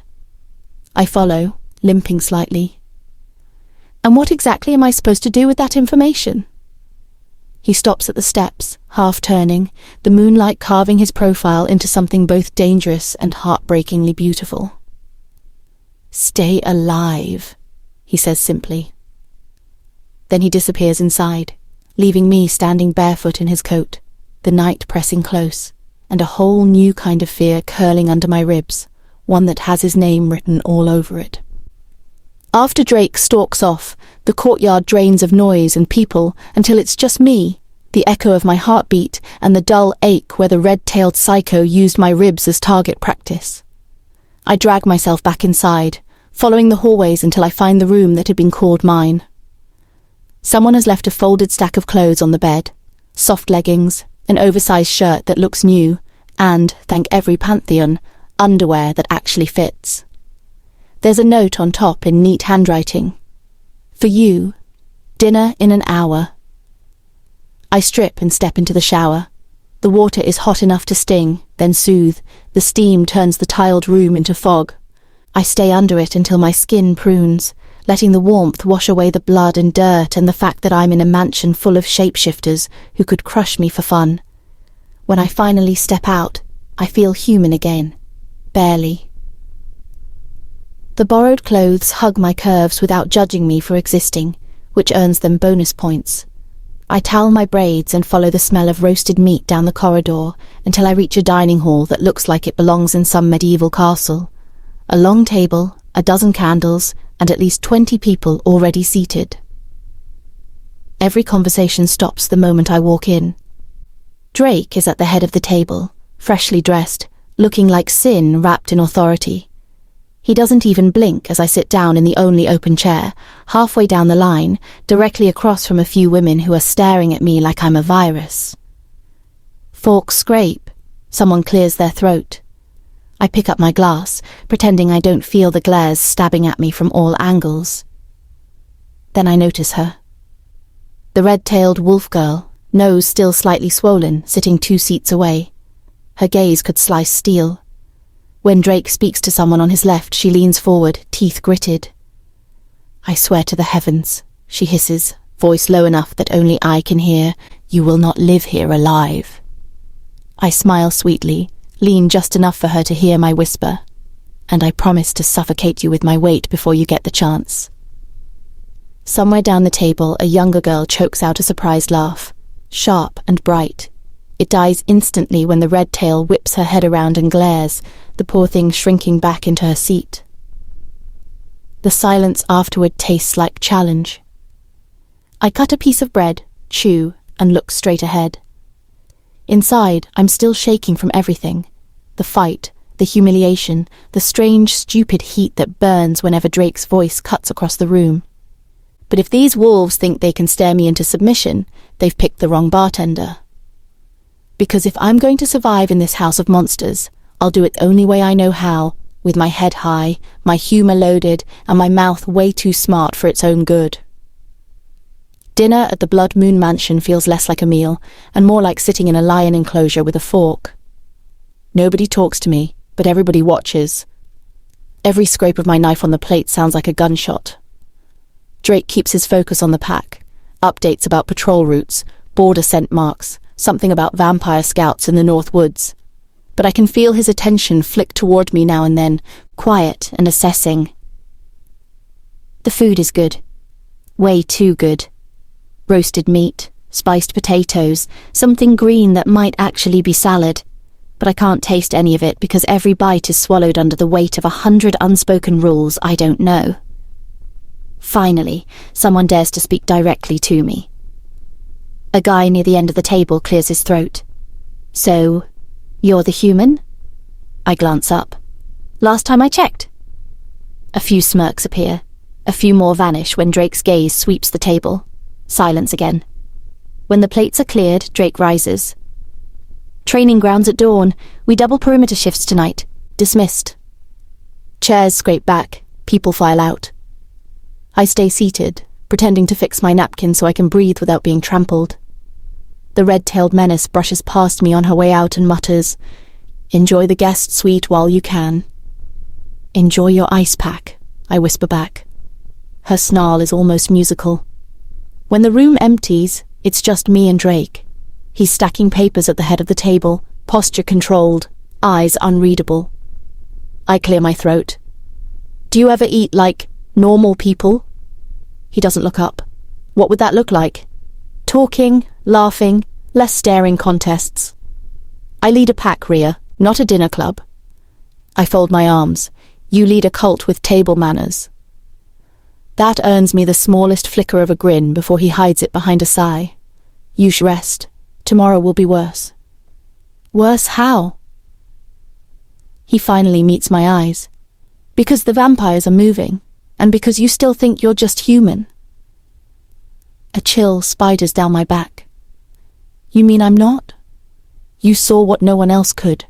I follow, limping slightly. And what exactly am I supposed to do with that information? He stops at the steps, half turning, the moonlight carving his profile into something both dangerous and heartbreakingly beautiful. Stay alive, he says simply. Then he disappears inside, leaving me standing barefoot in his coat, the night pressing close, and a whole new kind of fear curling under my ribs, one that has his name written all over it. After Drake stalks off, the courtyard drains of noise and people until it's just me, the echo of my heartbeat and the dull ache where the red-tailed psycho used my ribs as target practice. I drag myself back inside, following the hallways until I find the room that had been called mine. Someone has left a folded stack of clothes on the bed, soft leggings, an oversized shirt that looks new, and, thank every pantheon, underwear that actually fits. There's a note on top in neat handwriting. For you, dinner in an hour. I strip and step into the shower. The water is hot enough to sting, then soothe. The steam turns the tiled room into fog. I stay under it until my skin prunes, letting the warmth wash away the blood and dirt and the fact that I'm in a mansion full of shapeshifters who could crush me for fun. When I finally step out, I feel human again. Barely. The borrowed clothes hug my curves without judging me for existing, which earns them bonus points. I towel my braids and follow the smell of roasted meat down the corridor until I reach a dining hall that looks like it belongs in some medieval castle. A long table, a dozen candles, and at least 20 people already seated. Every conversation stops the moment I walk in. Drake is at the head of the table, freshly dressed, looking like sin wrapped in authority. He doesn't even blink as I sit down in the only open chair, halfway down the line, directly across from a few women who are staring at me like I'm a virus. Forks scrape. Someone clears their throat. I pick up my glass, pretending I don't feel the glares stabbing at me from all angles. Then I notice her, The red-tailed wolf girl, nose still slightly swollen, sitting 2 seats away. Her gaze could slice steel. When Drake speaks to someone on his left, she leans forward, teeth gritted. "I swear to the heavens," she hisses, voice low enough that only I can hear, "you will not live here alive." I smile sweetly, lean just enough for her to hear my whisper, "and I promise to suffocate you with my weight before you get the chance." Somewhere down the table, a younger girl chokes out a surprised laugh, sharp and bright. It dies instantly when the red tail whips her head around and glares, the poor thing shrinking back into her seat. The silence afterward tastes like challenge. I cut a piece of bread, chew, and look straight ahead. Inside, I'm still shaking from everything. The fight, the humiliation, the strange, stupid heat that burns whenever Drake's voice cuts across the room. But if these wolves think they can stare me into submission, they've picked the wrong bartender. Because if I'm going to survive in this house of monsters, I'll do it the only way I know how, with my head high, my humour loaded, and my mouth way too smart for its own good. Dinner at the Blood Moon Mansion feels less like a meal, and more like sitting in a lion enclosure with a fork. Nobody talks to me, but everybody watches. Every scrape of my knife on the plate sounds like a gunshot. Drake keeps his focus on the pack, updates about patrol routes, border scent marks, something about vampire scouts in the North Woods. But I can feel his attention flick toward me now and then, quiet and assessing. The food is good. Way too good. Roasted meat, spiced potatoes, something green that might actually be salad. But I can't taste any of it because every bite is swallowed under the weight of 100 unspoken rules I don't know. Finally, someone dares to speak directly to me. A guy near the end of the table clears his throat. "So, you're the human?" I glance up. "Last time I checked." A few smirks appear. A few more vanish when Drake's gaze sweeps the table. Silence again. When the plates are cleared, Drake rises. "Training grounds at dawn. We double perimeter shifts tonight. Dismissed." Chairs scrape back. People file out. I stay seated, pretending to fix my napkin so I can breathe without being trampled. The red-tailed menace brushes past me on her way out and mutters, "Enjoy the guest suite while you can." "Enjoy your ice pack," I whisper back. Her snarl is almost musical. When the room empties, it's just me and Drake. He's stacking papers at the head of the table, posture controlled, eyes unreadable. I clear my throat. "Do you ever eat like normal people?" He doesn't look up. "What would that look like?" "Talking, laughing, less staring contests." "I lead a pack, Rhea, not a dinner club." I fold my arms. "You lead a cult with table manners." That earns me the smallest flicker of a grin before he hides it behind a sigh. "You should rest. Tomorrow will be worse." "Worse how?" He finally meets my eyes. "Because the vampires are moving, and because you still think you're just human." A chill spiders down my back. "You mean I'm not?" "You saw what no one else could,"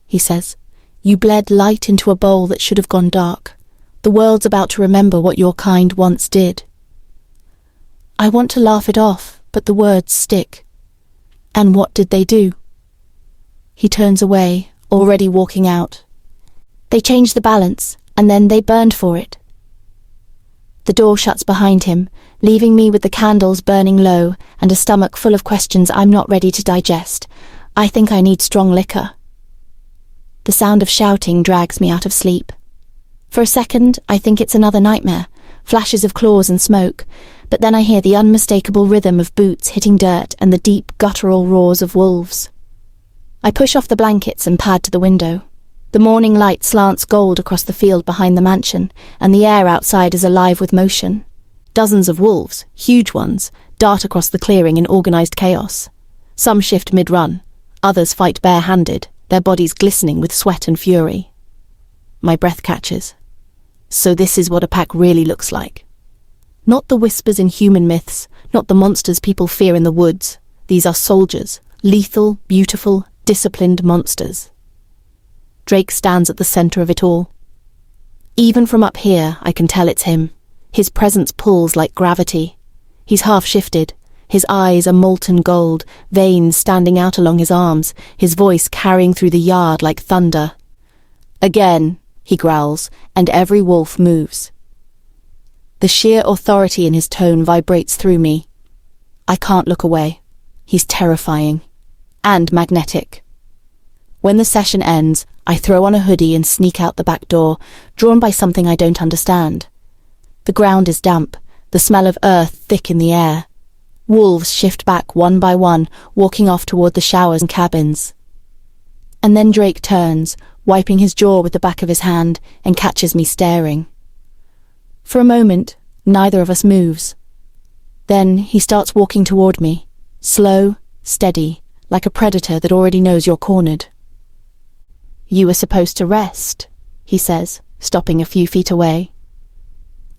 he says. "You bled light into a bowl that should have gone dark. The world's about to remember what your kind once did." I want to laugh it off, but the words stick. "And what did they do?" He turns away, already walking out. "They changed the balance, and then they burned for it." The door shuts behind him, leaving me with the candles burning low and a stomach full of questions I'm not ready to digest. I think I need strong liquor. The sound of shouting drags me out of sleep. For a second, I think it's another nightmare, flashes of claws and smoke, but then I hear the unmistakable rhythm of boots hitting dirt and the deep guttural roars of wolves. I push off the blankets and pad to the window. The morning light slants gold across the field behind the mansion, and the air outside is alive with motion. Dozens of wolves, huge ones, dart across the clearing in organised chaos. Some shift mid-run, others fight bare-handed, their bodies glistening with sweat and fury. My breath catches. So this is what a pack really looks like. Not the whispers in human myths, not the monsters people fear in the woods. These are soldiers, lethal, beautiful, disciplined monsters. Drake stands at the centre of it all. Even from up here, I can tell it's him. His presence pulls like gravity. He's half-shifted, His eyes are molten gold, veins standing out along his arms, his voice carrying through the yard like thunder. "Again," he growls, and every wolf moves. The sheer authority in his tone vibrates through me. I can't look away. He's terrifying. And magnetic. When the session ends, I throw on a hoodie and sneak out the back door, drawn by something I don't understand. The ground is damp, the smell of earth thick in the air. Wolves shift back one by one, walking off toward the showers and cabins. And then Drake turns, wiping his jaw with the back of his hand, and catches me staring. For a moment, neither of us moves. Then he starts walking toward me, slow, steady, like a predator that already knows you're cornered. "You were supposed to rest," he says, stopping a few feet away.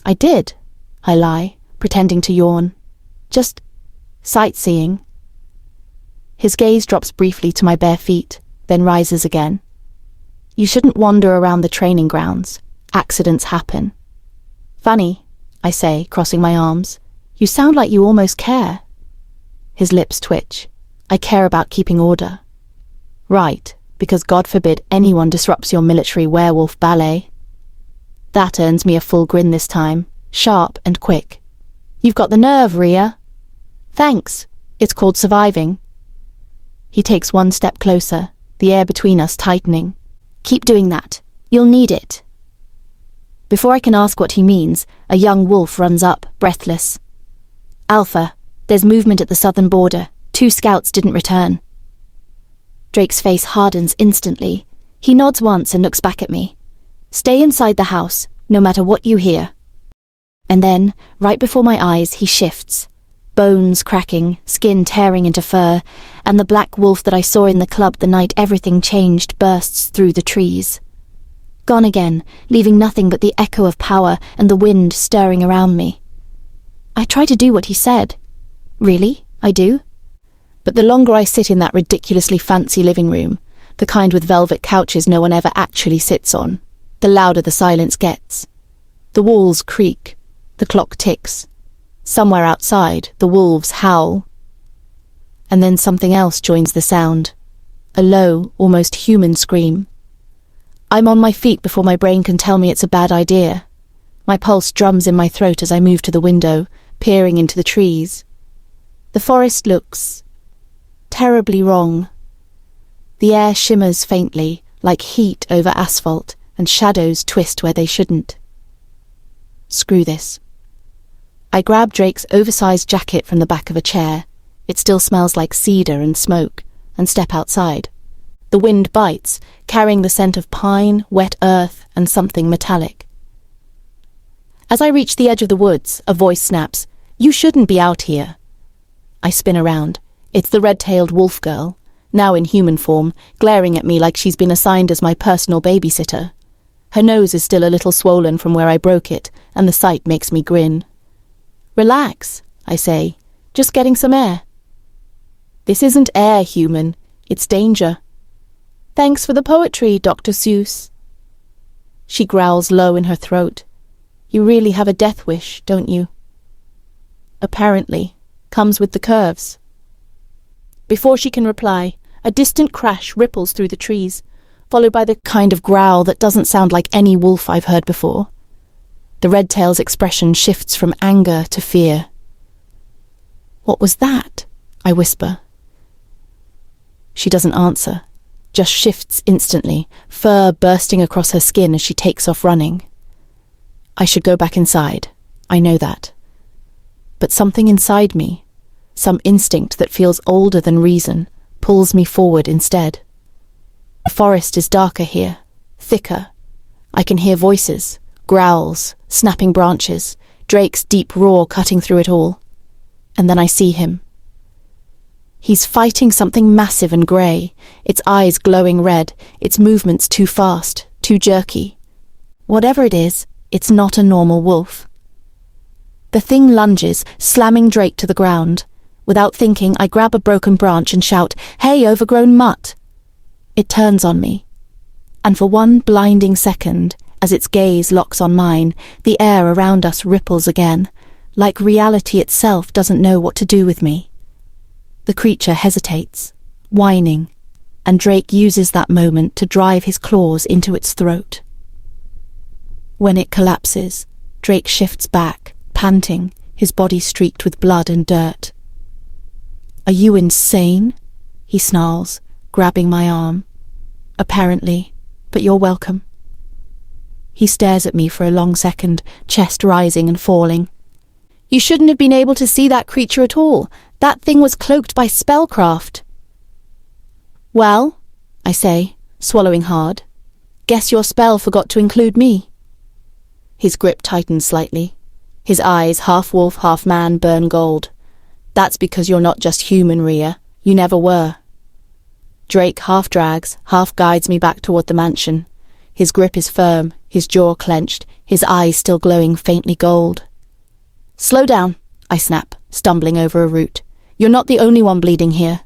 "I did," I lie, pretending to yawn. "Just sightseeing." His gaze drops briefly to my bare feet, then rises again. "You shouldn't wander around the training grounds. Accidents happen." "Funny," I say, crossing my arms. "You sound like you almost care." His lips twitch. "I care about keeping order." "Right, because God forbid anyone disrupts your military werewolf ballet." That earns me a full grin this time, sharp and quick. "You've got the nerve, Rhea." "Thanks. It's called surviving." He takes one step closer, the air between us tightening. "Keep doing that. You'll need it." Before I can ask what he means, a young wolf runs up, breathless. "Alpha, there's movement at the southern border. 2 scouts didn't return." Drake's face hardens instantly. He nods once and looks back at me. "Stay inside the house, no matter what you hear." And then, right before my eyes, he shifts. Bones cracking, skin tearing into fur, and the black wolf that I saw in the club the night everything changed bursts through the trees. Gone again, leaving nothing but the echo of power and the wind stirring around me. I try to do what he said. Really, I do. But the longer I sit in that ridiculously fancy living room, the kind with velvet couches no one ever actually sits on, the louder the silence gets. The walls creak, the clock ticks. Somewhere outside, the wolves howl. And then something else joins the sound. A low, almost human scream. I'm on my feet before my brain can tell me it's a bad idea. My pulse drums in my throat as I move to the window, peering into the trees. The forest looks terribly wrong. The air shimmers faintly, like heat over asphalt, and shadows twist where they shouldn't. Screw this. I grab Drake's oversized jacket from the back of a chair. It still smells like cedar and smoke, and step outside. The wind bites, carrying the scent of pine, wet earth, and something metallic. As I reach the edge of the woods, a voice snaps, "You shouldn't be out here." I spin around. It's the red-tailed wolf girl, now in human form, glaring at me like she's been assigned as my personal babysitter. Her nose is still a little swollen from where I broke it, and the sight makes me grin. "Relax," I say, "just getting some air." "This isn't air, human. It's danger." "Thanks for the poetry, Dr. Seuss." She growls low in her throat. "You really have a death wish, don't you?" "Apparently. Comes with the curves." Before she can reply, a distant crash ripples through the trees, followed by the kind of growl that doesn't sound like any wolf I've heard before. The red-tail's expression shifts from anger to fear. "What was that?" I whisper. She doesn't answer, just shifts instantly, fur bursting across her skin as she takes off running. I should go back inside, I know that. But something inside me, some instinct that feels older than reason, pulls me forward instead. The forest is darker here, thicker. I can hear voices, growls, snapping branches, Drake's deep roar cutting through it all. And then I see him. He's fighting something massive and grey, its eyes glowing red, its movements too fast, too jerky. Whatever it is, it's not a normal wolf. The thing lunges, slamming Drake to the ground. Without thinking, I grab a broken branch and shout, "Hey, overgrown mutt!" It turns on me. And for one blinding second, as its gaze locks on mine, the air around us ripples again. like reality itself doesn't know what to do with me. The creature hesitates, whining, and Drake uses that moment to drive his claws into its throat. When it collapses, Drake shifts back, panting, his body streaked with blood and dirt. "Are you insane?" he snarls, grabbing my arm. "Apparently, but you're welcome." He stares at me for a long second, chest rising and falling. "You shouldn't have been able to see that creature at all. That thing was cloaked by spellcraft." "Well," I say, swallowing hard, "guess your spell forgot to include me." His grip tightens slightly. His eyes, half wolf, half man, burn gold. "That's because you're not just human, Rhea. You never were." Drake half drags, half guides me back toward the mansion. His grip is firm, his jaw clenched, his eyes still glowing faintly gold. "Slow down," I snap, stumbling over a root. "You're not the only one bleeding here."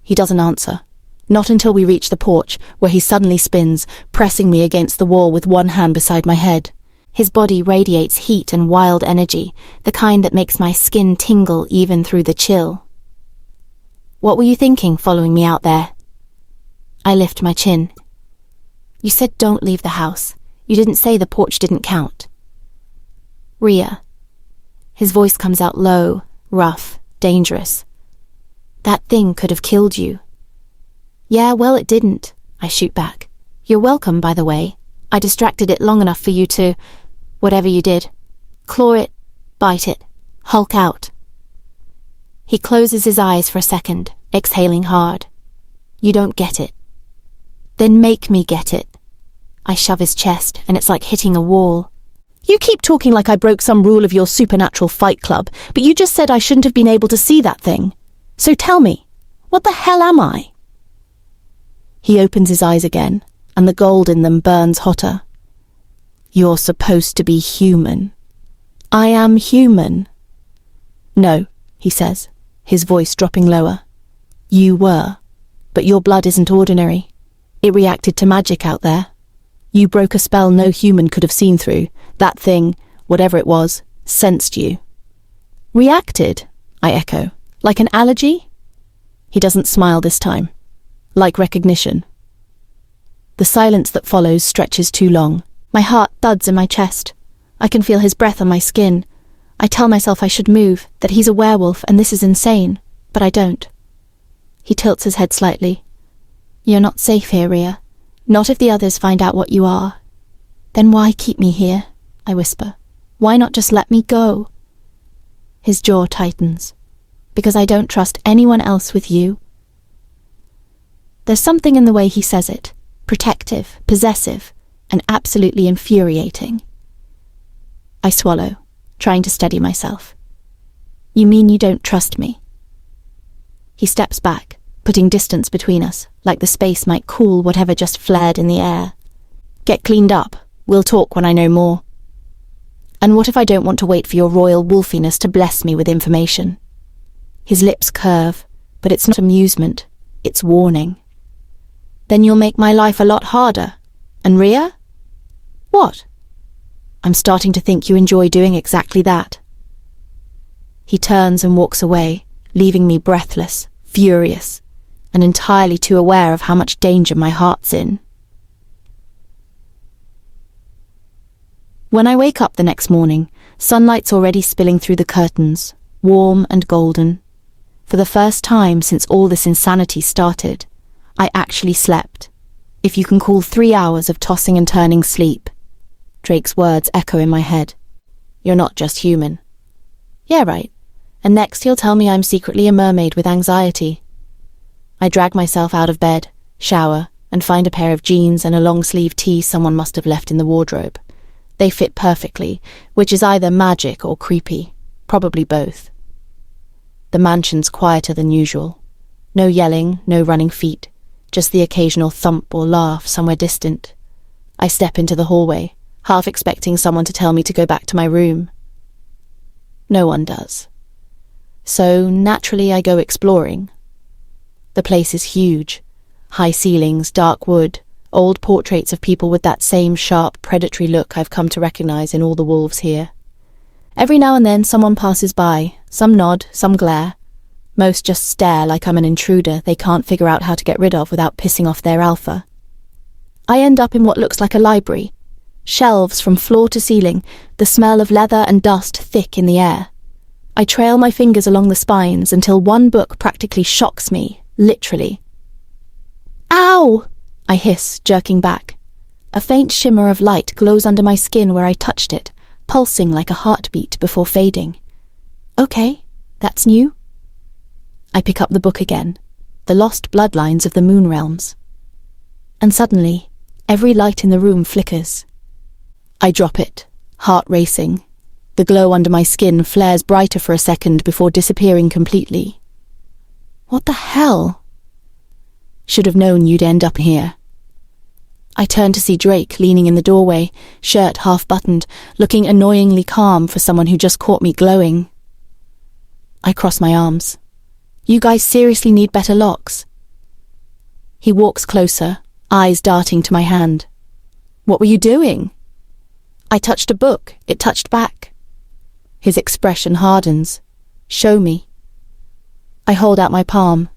He doesn't answer. Not until we reach the porch, where he suddenly spins, pressing me against the wall with one hand beside my head. His body radiates heat and wild energy, the kind that makes my skin tingle even through the chill. "What were you thinking following me out there?" I lift my chin. "You said don't leave the house. You didn't say the porch didn't count." "Rhea." His voice comes out low, rough, dangerous. "That thing could have killed you." "Yeah, well, it didn't," I shoot back. "You're welcome, by the way. I distracted it long enough for you to, whatever you did, claw it, bite it, hulk out." He closes his eyes for a second, exhaling hard. "You don't get it." "Then make me get it." I shove his chest, and it's like hitting a wall. "You keep talking like I broke some rule of your supernatural fight club, but you just said I shouldn't have been able to see that thing. So tell me, what the hell am I?" He opens his eyes again, and the gold in them burns hotter. "You're supposed to be human." "I am human." "No," he says, his voice dropping lower. "You were, but your blood isn't ordinary. It reacted to magic out there. You broke a spell no human could have seen through. That thing, whatever it was, sensed you." "Reacted?" I echo. "Like an allergy?" He doesn't smile this time. "Like recognition." The silence that follows stretches too long. My heart thuds in my chest. I can feel his breath on my skin. I tell myself I should move, that he's a werewolf and this is insane, but I don't. He tilts his head slightly. "You're not safe here, Rhea. Not if the others find out what you are." "Then why keep me here?" I whisper. "Why not just let me go?" His jaw tightens. "Because I don't trust anyone else with you." There's something in the way he says it, protective, possessive, and absolutely infuriating. I swallow, trying to steady myself. "You mean you don't trust me?" He steps back, putting distance between us, like the space might cool whatever just flared in the air. "Get cleaned up. We'll talk when I know more." "And what if I don't want to wait for your royal wolfiness to bless me with information?" His lips curve, but it's not amusement, it's warning. "Then you'll make my life a lot harder. And Rhea?" "What?" "I'm starting to think you enjoy doing exactly that." He turns and walks away, leaving me breathless, furious, and entirely too aware of how much danger my heart's in. When I wake up the next morning, sunlight's already spilling through the curtains, warm and golden. For the first time since all this insanity started, I actually slept. If you can call 3 hours of tossing and turning sleep. Drake's words echo in my head. "You're not just human." "Yeah, right. And next he'll tell me I'm secretly a mermaid with anxiety." I drag myself out of bed, shower, and find a pair of jeans and a long-sleeve tee someone must have left in the wardrobe. They fit perfectly, which is either magic or creepy, probably both. The mansion's quieter than usual. No yelling, no running feet, just the occasional thump or laugh somewhere distant. I step into the hallway, half expecting someone to tell me to go back to my room. No one does. So naturally I go exploring. The place is huge. High ceilings, dark wood, old portraits of people with that same sharp, predatory look I've come to recognize in all the wolves here. Every now and then someone passes by, some nod, some glare. Most just stare like I'm an intruder they can't figure out how to get rid of without pissing off their alpha. I end up in what looks like a library. Shelves from floor to ceiling, the smell of leather and dust thick in the air. I trail my fingers along the spines until one book practically shocks me, literally. Ow! I hiss, jerking back. A faint shimmer of light glows under my skin where I touched it, pulsing like a heartbeat before fading. Okay, that's new. I pick up the book again, The Lost Bloodlines of the Moon Realms. And suddenly, every light in the room flickers. I drop it, heart racing. The glow under my skin flares brighter for a second before disappearing completely. What the hell? Should have known you'd end up here. I turn to see Drake leaning in the doorway, shirt half-buttoned, looking annoyingly calm for someone who just caught me glowing. I cross my arms. You guys seriously need better locks. He walks closer, eyes darting to my hand. What were you doing? I touched a book. It touched back. His expression hardens. Show me. I hold out my palm.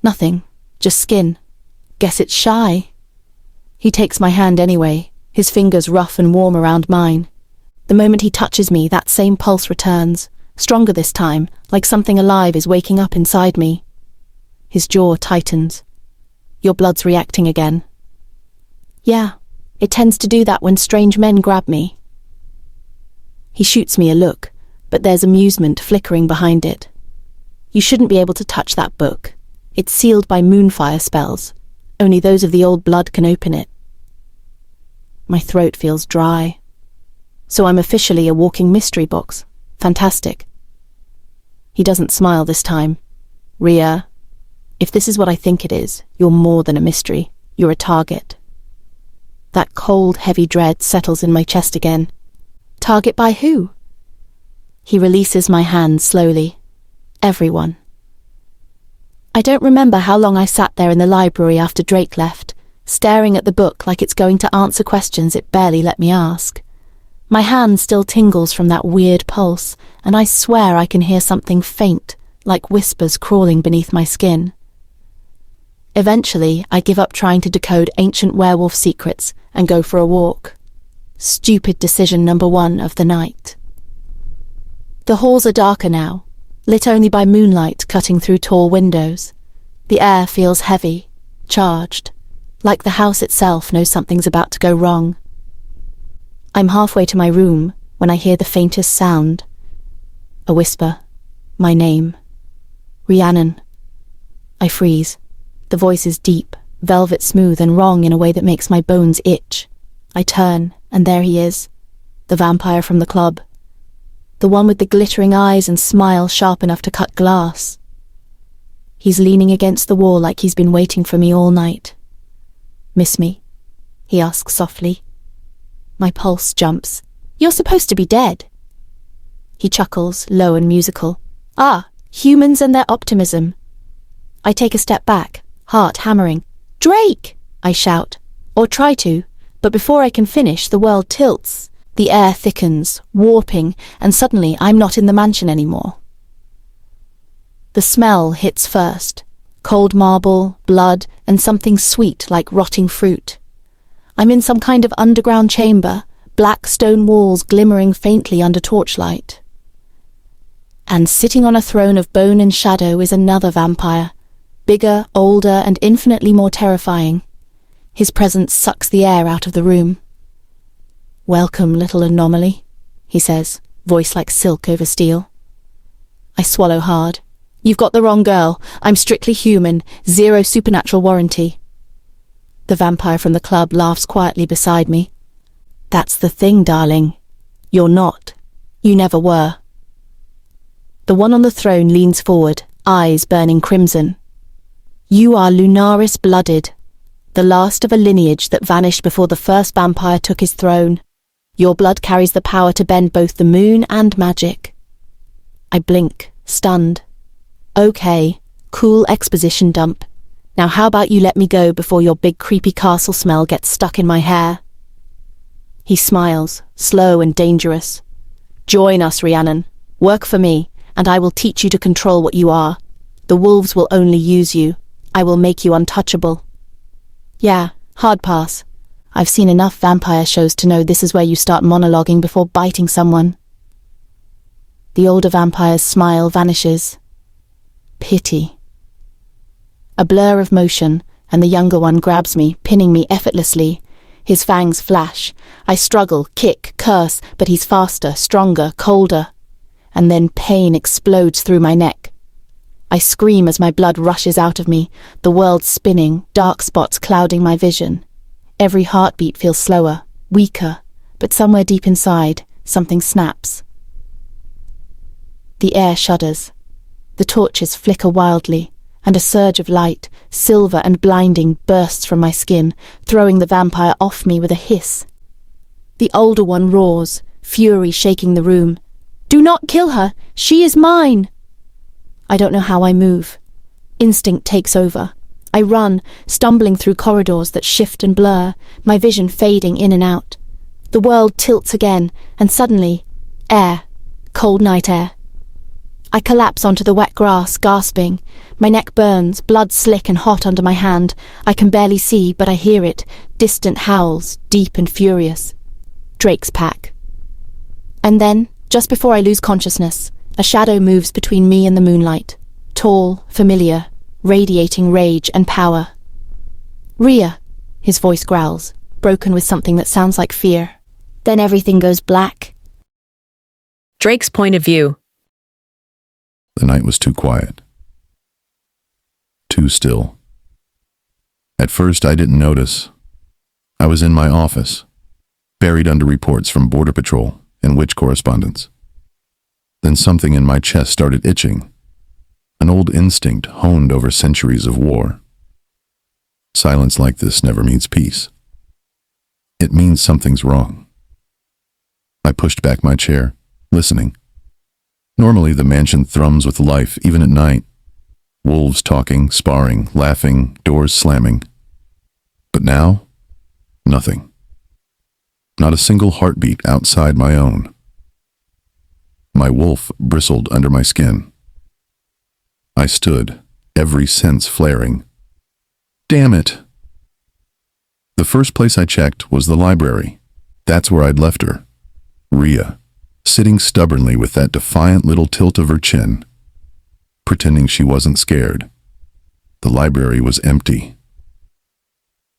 Nothing, just skin. Guess it's shy. He takes my hand anyway, his fingers rough and warm around mine. The moment he touches me, that same pulse returns, stronger this time, like something alive is waking up inside me. His jaw tightens. Your blood's reacting again. Yeah, it tends to do that when strange men grab me. He shoots me a look, but there's amusement flickering behind it. You shouldn't be able to touch that book. It's sealed by moonfire spells. Only those of the old blood can open it. My throat feels dry. So I'm officially a walking mystery box. Fantastic. He doesn't smile this time. Rhea, if this is what I think it is, you're more than a mystery. You're a target. That cold, heavy dread settles in my chest again. Target by who? He releases my hand slowly. Everyone. I don't remember how long I sat there in the library after Drake left, staring at the book like it's going to answer questions it barely let me ask. My hand still tingles from that weird pulse, and I swear I can hear something faint, like whispers crawling beneath my skin. Eventually, I give up trying to decode ancient werewolf secrets and go for a walk. Stupid decision number 1 of the night. The halls are darker now, lit only by moonlight cutting through tall windows. The air feels heavy, charged, like the house itself knows something's about to go wrong. I'm halfway to my room when I hear the faintest sound. A whisper. My name. Rhiannon. I freeze. The voice is deep, velvet smooth and wrong in a way that makes my bones itch. I turn, and there he is. The vampire from the club. The one with the glittering eyes and smile sharp enough to cut glass. He's leaning against the wall like he's been waiting for me all night. Miss me? He asks softly. My pulse jumps. You're supposed to be dead. He chuckles, low and musical. Ah, humans and their optimism. I take a step back, heart hammering. Drake! I shout. Or try to, but before I can finish, the world tilts. The air thickens, warping, and suddenly I'm not in the mansion anymore. The smell hits first. Cold marble, blood, and something sweet like rotting fruit. I'm in some kind of underground chamber, black stone walls glimmering faintly under torchlight. And sitting on a throne of bone and shadow is another vampire, bigger, older, and infinitely more terrifying. His presence sucks the air out of the room. Welcome, little anomaly, he says, voice like silk over steel. I swallow hard. You've got the wrong girl. I'm strictly human, 0 supernatural warranty. The vampire from the club laughs quietly beside me. That's the thing, darling. You're not. You never were. The one on the throne leans forward, eyes burning crimson. You are Lunaris-blooded, the last of a lineage that vanished before the first vampire took his throne. Your blood carries the power to bend both the moon and magic. I blink, stunned. Okay, cool exposition dump. Now how about you let me go before your big creepy castle smell gets stuck in my hair? He smiles, slow and dangerous. Join us, Rhiannon. Work for me, and I will teach you to control what you are. The wolves will only use you. I will make you untouchable. Yeah, hard pass. I've seen enough vampire shows to know this is where you start monologuing before biting someone. The older vampire's smile vanishes. Pity. A blur of motion, and the younger one grabs me, pinning me effortlessly. His fangs flash. I struggle, kick, curse, but he's faster, stronger, colder. And then pain explodes through my neck. I scream as my blood rushes out of me, the world spinning, dark spots clouding my vision. Every heartbeat feels slower, weaker, but somewhere deep inside, something snaps. The air shudders. The torches flicker wildly, and a surge of light, silver and blinding, bursts from my skin, throwing the vampire off me with a hiss. The older one roars, fury shaking the room. "Do not kill her! She is mine!" I don't know how I move. Instinct takes over. I run, stumbling through corridors that shift and blur, my vision fading in and out. The world tilts again, and suddenly, air. Cold night air. I collapse onto the wet grass, gasping. My neck burns, blood slick and hot under my hand. I can barely see, but I hear it. Distant howls, deep and furious. Drake's pack. And then, just before I lose consciousness, a shadow moves between me and the moonlight. Tall, familiar, radiating rage and power. "Rhea," his voice growls, broken with something that sounds like fear. Then everything goes black. Drake's point of view. The night was too quiet. Too still. At first, I didn't notice. I was in my office, buried under reports from Border Patrol and witch correspondence. Then something in my chest started itching, an old instinct honed over centuries of war. Silence like this never means peace. It means something's wrong. I pushed back my chair, listening. Normally, the mansion thrums with life, even at night. Wolves talking, sparring, laughing, doors slamming. But now, nothing. Not a single heartbeat outside my own. My wolf bristled under my skin. I stood, every sense flaring. Damn it! The first place I checked was the library. That's where I'd left her. Rhea, sitting stubbornly with that defiant little tilt of her chin, pretending she wasn't scared. The library was empty.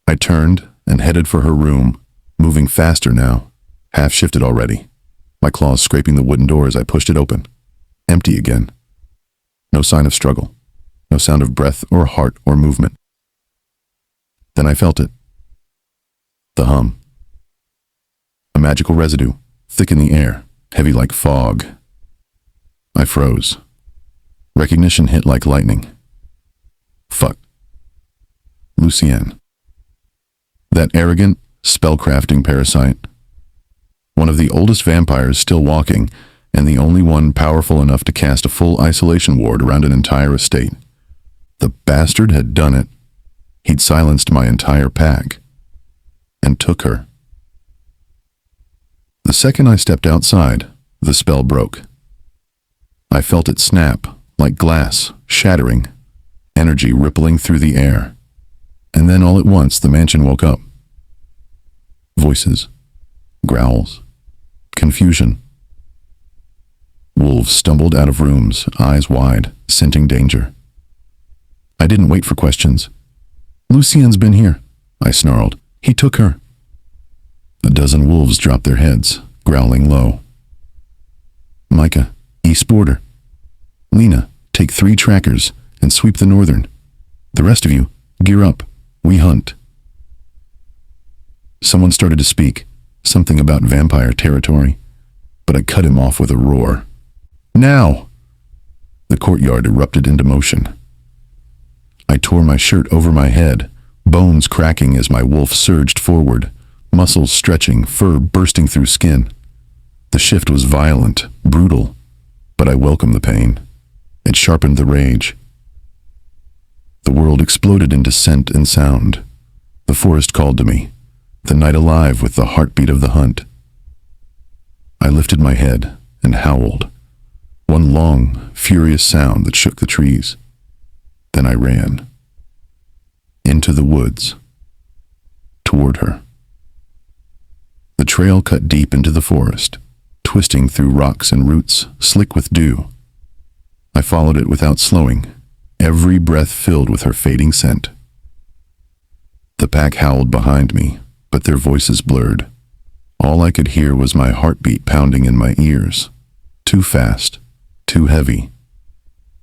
I turned and headed for her room, moving faster now, half shifted already, my claws scraping the wooden door as I pushed it open. Empty again. No sign of struggle, no sound of breath or heart or movement. Then I felt it. The hum. A magical residue, thick in the air, heavy like fog. I froze. Recognition hit like lightning. Fuck. Lucienne. That arrogant, spellcrafting parasite. One of the oldest vampires still walking, and the only one powerful enough to cast a full isolation ward around an entire estate. The bastard had done it. He'd silenced my entire pack. And took her. The second I stepped outside, the spell broke. I felt it snap, like glass, shattering, energy rippling through the air. And then all at once the mansion woke up. Voices, growls, confusion. Wolves stumbled out of rooms, eyes wide, scenting danger. I didn't wait for questions. "Lucienne's been here," I snarled. "He took her." A dozen wolves dropped their heads, growling low. "Micah, east border. Lena, take 3 trackers and sweep the northern. The rest of you, gear up. We hunt." Someone started to speak, something about vampire territory, but I cut him off with a roar. "Now!" The courtyard erupted into motion. I tore my shirt over my head, bones cracking as my wolf surged forward, muscles stretching, fur bursting through skin. The shift was violent, brutal, but I welcomed the pain. It sharpened the rage. The world exploded into scent and sound. The forest called to me, the night alive with the heartbeat of the hunt. I lifted my head and howled. One long, furious sound that shook the trees. Then I ran. Into the woods. Toward her. The trail cut deep into the forest, twisting through rocks and roots, slick with dew. I followed it without slowing, every breath filled with her fading scent. The pack howled behind me, but their voices blurred. All I could hear was my heartbeat pounding in my ears. Too fast, too heavy.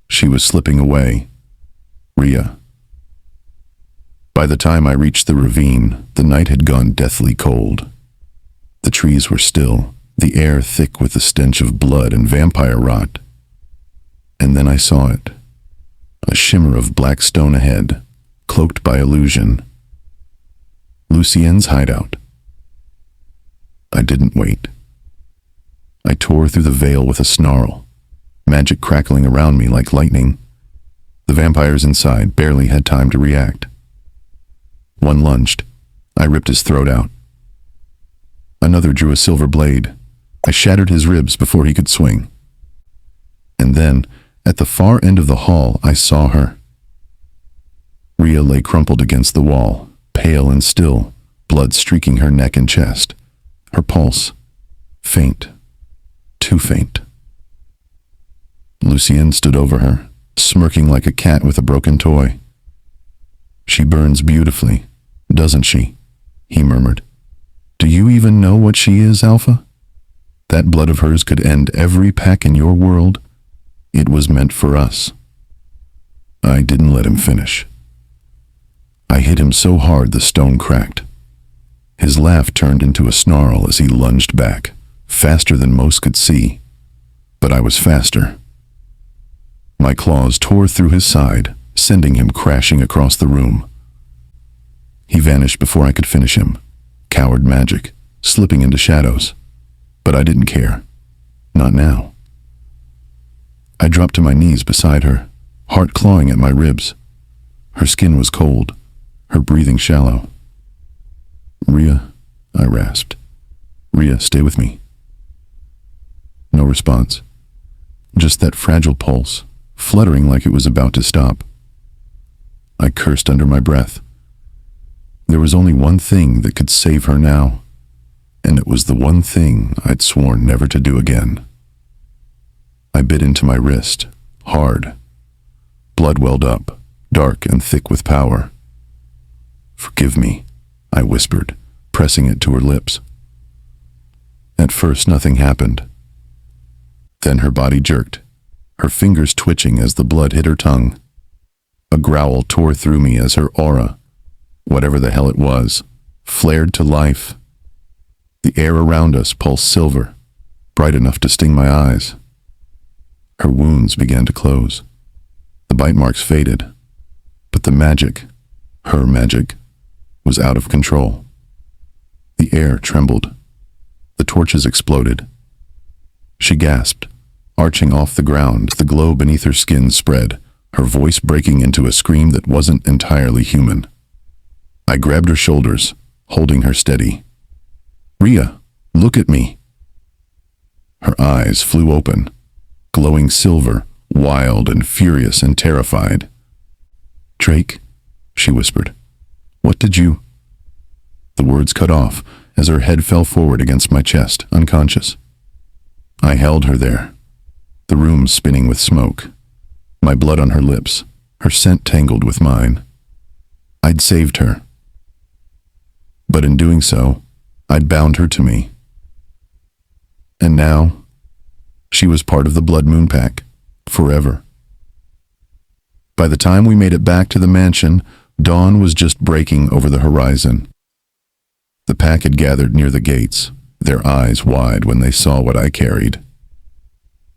She was slipping away. Rhea. By the time I reached the ravine, the night had gone deathly cold. The trees were still, the air thick with the stench of blood and vampire rot. And then I saw it. A shimmer of black stone ahead, cloaked by illusion. Lucien's hideout. I didn't wait. I tore through the veil with a snarl, magic crackling around me like lightning. The vampires inside barely had time to react. One lunged. I ripped his throat out. Another drew a silver blade. I shattered his ribs before he could swing. And then, at the far end of the hall, I saw her. Rhea lay crumpled against the wall, pale and still, blood streaking her neck and chest. Her pulse, faint, too faint. Lucien stood over her, smirking like a cat with a broken toy. "She burns beautifully, doesn't she?" he murmured. "Do you even know what she is, Alpha? That blood of hers could end every pack in your world. It was meant for us." I didn't let him finish. I hit him so hard the stone cracked. His laugh turned into a snarl as he lunged back, faster than most could see. But I was faster. My claws tore through his side, sending him crashing across the room. He vanished before I could finish him. Coward magic, slipping into shadows. But I didn't care. Not now. I dropped to my knees beside her, heart clawing at my ribs. Her skin was cold, her breathing shallow. "Rhea," I rasped. "Rhea, stay with me." No response. Just that fragile pulse, fluttering like it was about to stop. I cursed under my breath. There was only one thing that could save her now, and it was the one thing I'd sworn never to do again. I bit into my wrist, hard. Blood welled up, dark and thick with power. "Forgive me," I whispered, pressing it to her lips. At first, nothing happened. Then her body jerked, her fingers twitching as the blood hit her tongue. A growl tore through me as her aura, whatever the hell it was, flared to life. The air around us pulsed silver, bright enough to sting my eyes. Her wounds began to close. The bite marks faded, but the magic, her magic, was out of control. The air trembled. The torches exploded. She gasped, arching off the ground. The glow beneath her skin spread, her voice breaking into a scream that wasn't entirely human. I grabbed her shoulders, holding her steady. "Rhea, look at me." Her eyes flew open, glowing silver, wild and furious and terrified. "Drake," she whispered, "what did you—" The words cut off as her head fell forward against my chest, unconscious. I held her there, the room spinning with smoke, my blood on her lips, her scent tangled with mine. I'd saved her. But in doing so, I'd bound her to me. And now, she was part of the Blood Moon Pack, forever. By the time we made it back to the mansion, dawn was just breaking over the horizon. The pack had gathered near the gates, their eyes wide when they saw what I carried.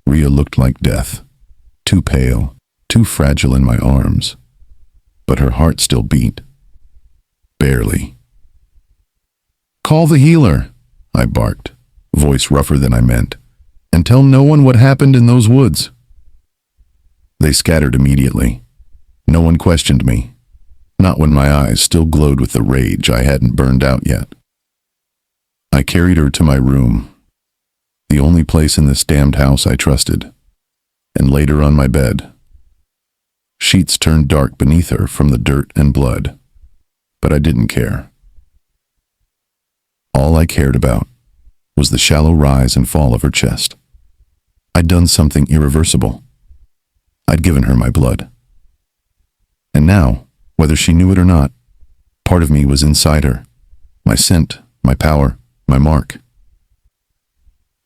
Rhea looked like death, too pale, too fragile in my arms. But her heart still beat. Barely. "Call the healer," I barked, voice rougher than I meant, "and tell no one what happened in those woods." They scattered immediately. No one questioned me, not when my eyes still glowed with the rage I hadn't burned out yet. I carried her to my room. The only place in this damned house I trusted. And laid her on my bed. Sheets turned dark beneath her from the dirt and blood. But I didn't care. All I cared about was the shallow rise and fall of her chest. I'd done something irreversible. I'd given her my blood. And now, whether she knew it or not, part of me was inside her. My scent, my power, my mark.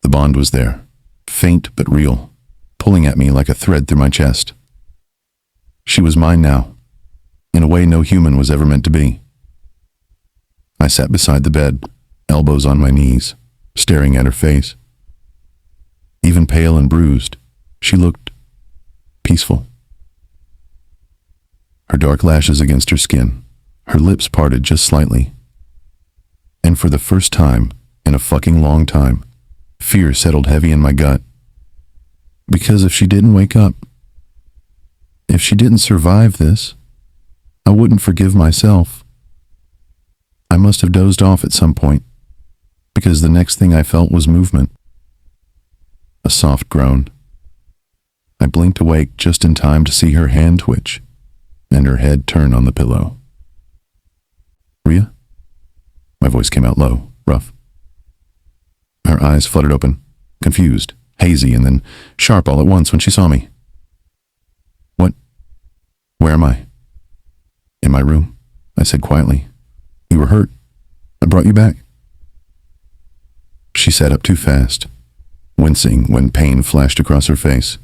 The bond was there, faint but real, pulling at me like a thread through my chest. She was mine now, in a way no human was ever meant to be. I sat beside the bed, elbows on my knees, staring at her face. Even pale and bruised, she looked peaceful. Her dark lashes against her skin, her lips parted just slightly. And for the first time, in a fucking long time, fear settled heavy in my gut. Because if she didn't wake up, if she didn't survive this, I wouldn't forgive myself. I must have dozed off at some point, because the next thing I felt was movement. A soft groan. I blinked awake just in time to see her hand twitch and her head turn on the pillow. Rhea? My voice came out low, rough. Her eyes fluttered open, confused, hazy, and then sharp all at once when she saw me. What? Where am I? In my room, I said quietly. You were hurt. I brought you back. She sat up too fast, wincing when pain flashed across her face.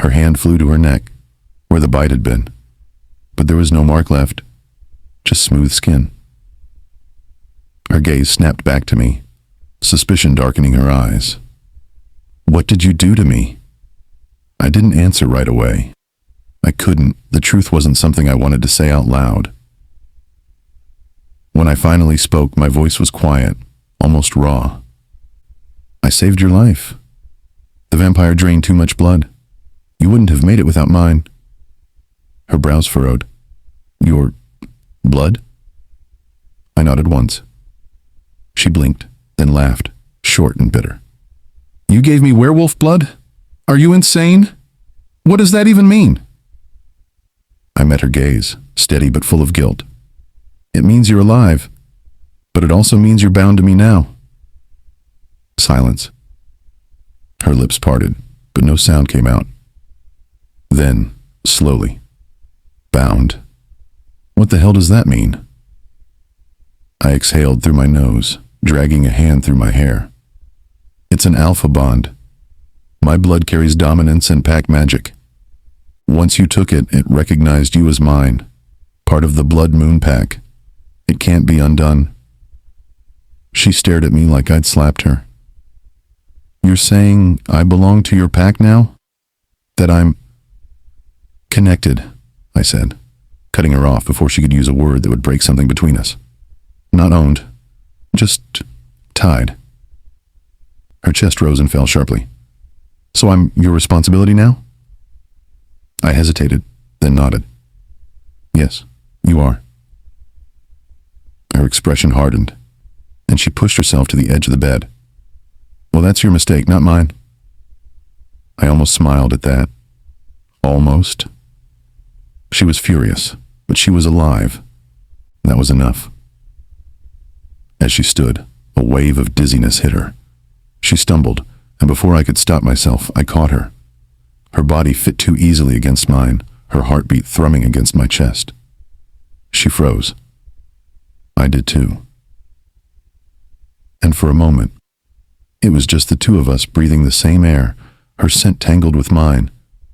Her hand flew to her neck, where the bite had been, but there was no mark left, just smooth skin. Her gaze snapped back to me, suspicion darkening her eyes. What did you do to me? I didn't answer right away. I couldn't. The truth wasn't something I wanted to say out loud. When I finally spoke, my voice was quiet, almost raw. I saved your life. The vampire drained too much blood. You wouldn't have made it without mine. Her brows furrowed. Your blood? I nodded once. She blinked, then laughed, short and bitter. You gave me werewolf blood? Are you insane? What does that even mean? I met her gaze, steady but full of guilt. It means you're alive, but it also means you're bound to me now. Silence. Her lips parted, but no sound came out. Then, slowly, bound. What the hell does that mean? I exhaled through my nose, dragging a hand through my hair. It's an alpha bond. My blood carries dominance and pack magic. Once you took it, it recognized you as mine, part of the blood moon pack. It can't be undone. She stared at me like I'd slapped her. You're saying I belong to your pack now? That I'm connected, I said, cutting her off before she could use a word that would break something between us. Not owned, just tied. Her chest rose and fell sharply. So I'm your responsibility now? I hesitated, then nodded. Yes, you are. Her expression hardened, and she pushed herself to the edge of the bed. Well, that's your mistake, not mine. I almost smiled at that. Almost. She was furious, but she was alive. That was enough. As she stood, a wave of dizziness hit her. She stumbled, and before I could stop myself, I caught her. Her body fit too easily against mine, her heartbeat thrumming against my chest. She froze. I did too. And for a moment, it was just the two of us breathing the same air, her scent tangled with mine,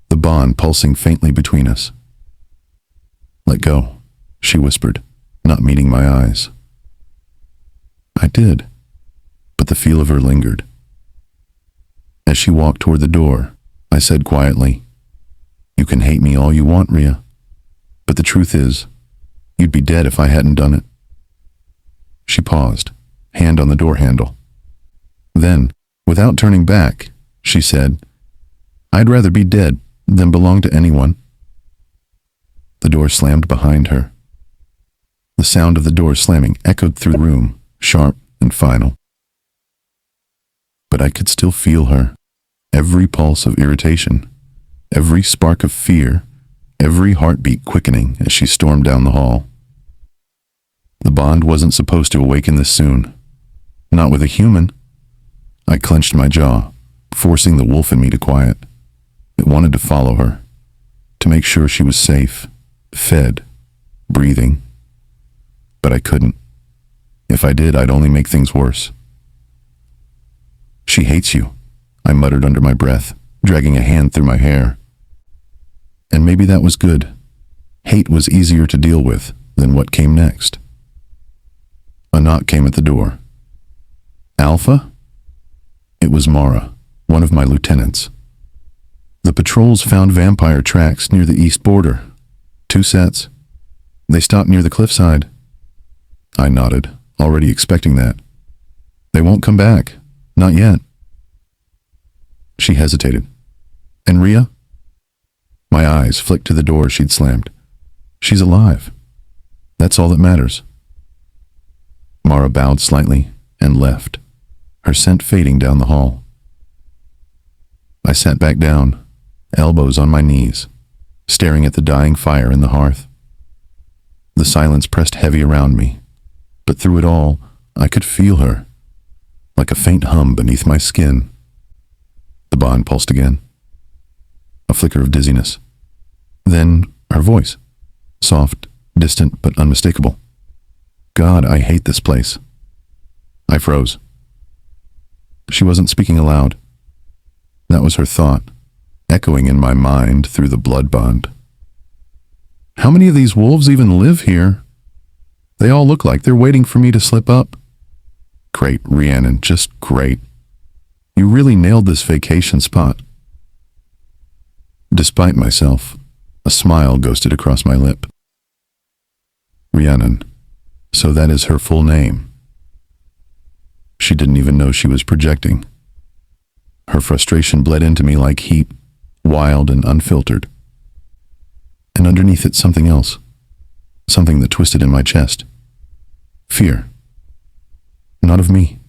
the bond pulsing faintly between us. Let go, she whispered, not meeting my eyes. I did, but the feel of her lingered. As she walked toward the door, I said quietly, You can hate me all you want, Rhea, but the truth is, you'd be dead if I hadn't done it. She paused, hand on the door handle. Then, without turning back, she said, I'd rather be dead than belong to anyone. The door slammed behind her. The sound of the door slamming echoed through the room, sharp and final. But but I could still feel her. Every pulse of irritation, every spark of fear, every heartbeat quickening as she stormed down the hall. The bond wasn't supposed to awaken this soon. Not with a human. I clenched my jaw, forcing the wolf in me to quiet. It wanted to follow her, to make sure she was safe, fed, breathing. But I couldn't. If I did, I'd only make things worse. "She hates you," I muttered under my breath, dragging a hand through my hair. And maybe that was good. Hate was easier to deal with than what came next. A knock came at the door. Alpha? It was Mara, one of my lieutenants. "The patrols found vampire tracks near the east border. 2 sets. They stopped near the cliffside." I nodded, already expecting that. "They won't come back. Not yet." She hesitated. "And Rhea?" My eyes flicked to the door she'd slammed. "She's alive. That's all that matters." Mara bowed slightly and left, her scent fading down the hall. I sat back down, elbows on my knees, staring at the dying fire in the hearth. The silence pressed heavy around me, but through it all, I could feel her, like a faint hum beneath my skin. The bond pulsed again. A flicker of dizziness. Then her voice, soft, distant, but unmistakable. "God, I hate this place." I froze. She wasn't speaking aloud. That was her thought, echoing in my mind through the blood bond. "How many of these wolves even live here? They all look like they're waiting for me to slip up." "Great, Rhiannon, just great. You really nailed this vacation spot." Despite myself, a smile ghosted across my lip. Rhiannon, so that is her full name. She didn't even know she was projecting. Her frustration bled into me like heat, wild and unfiltered. And underneath it, something else. Something that twisted in my chest. Fear. Not of me,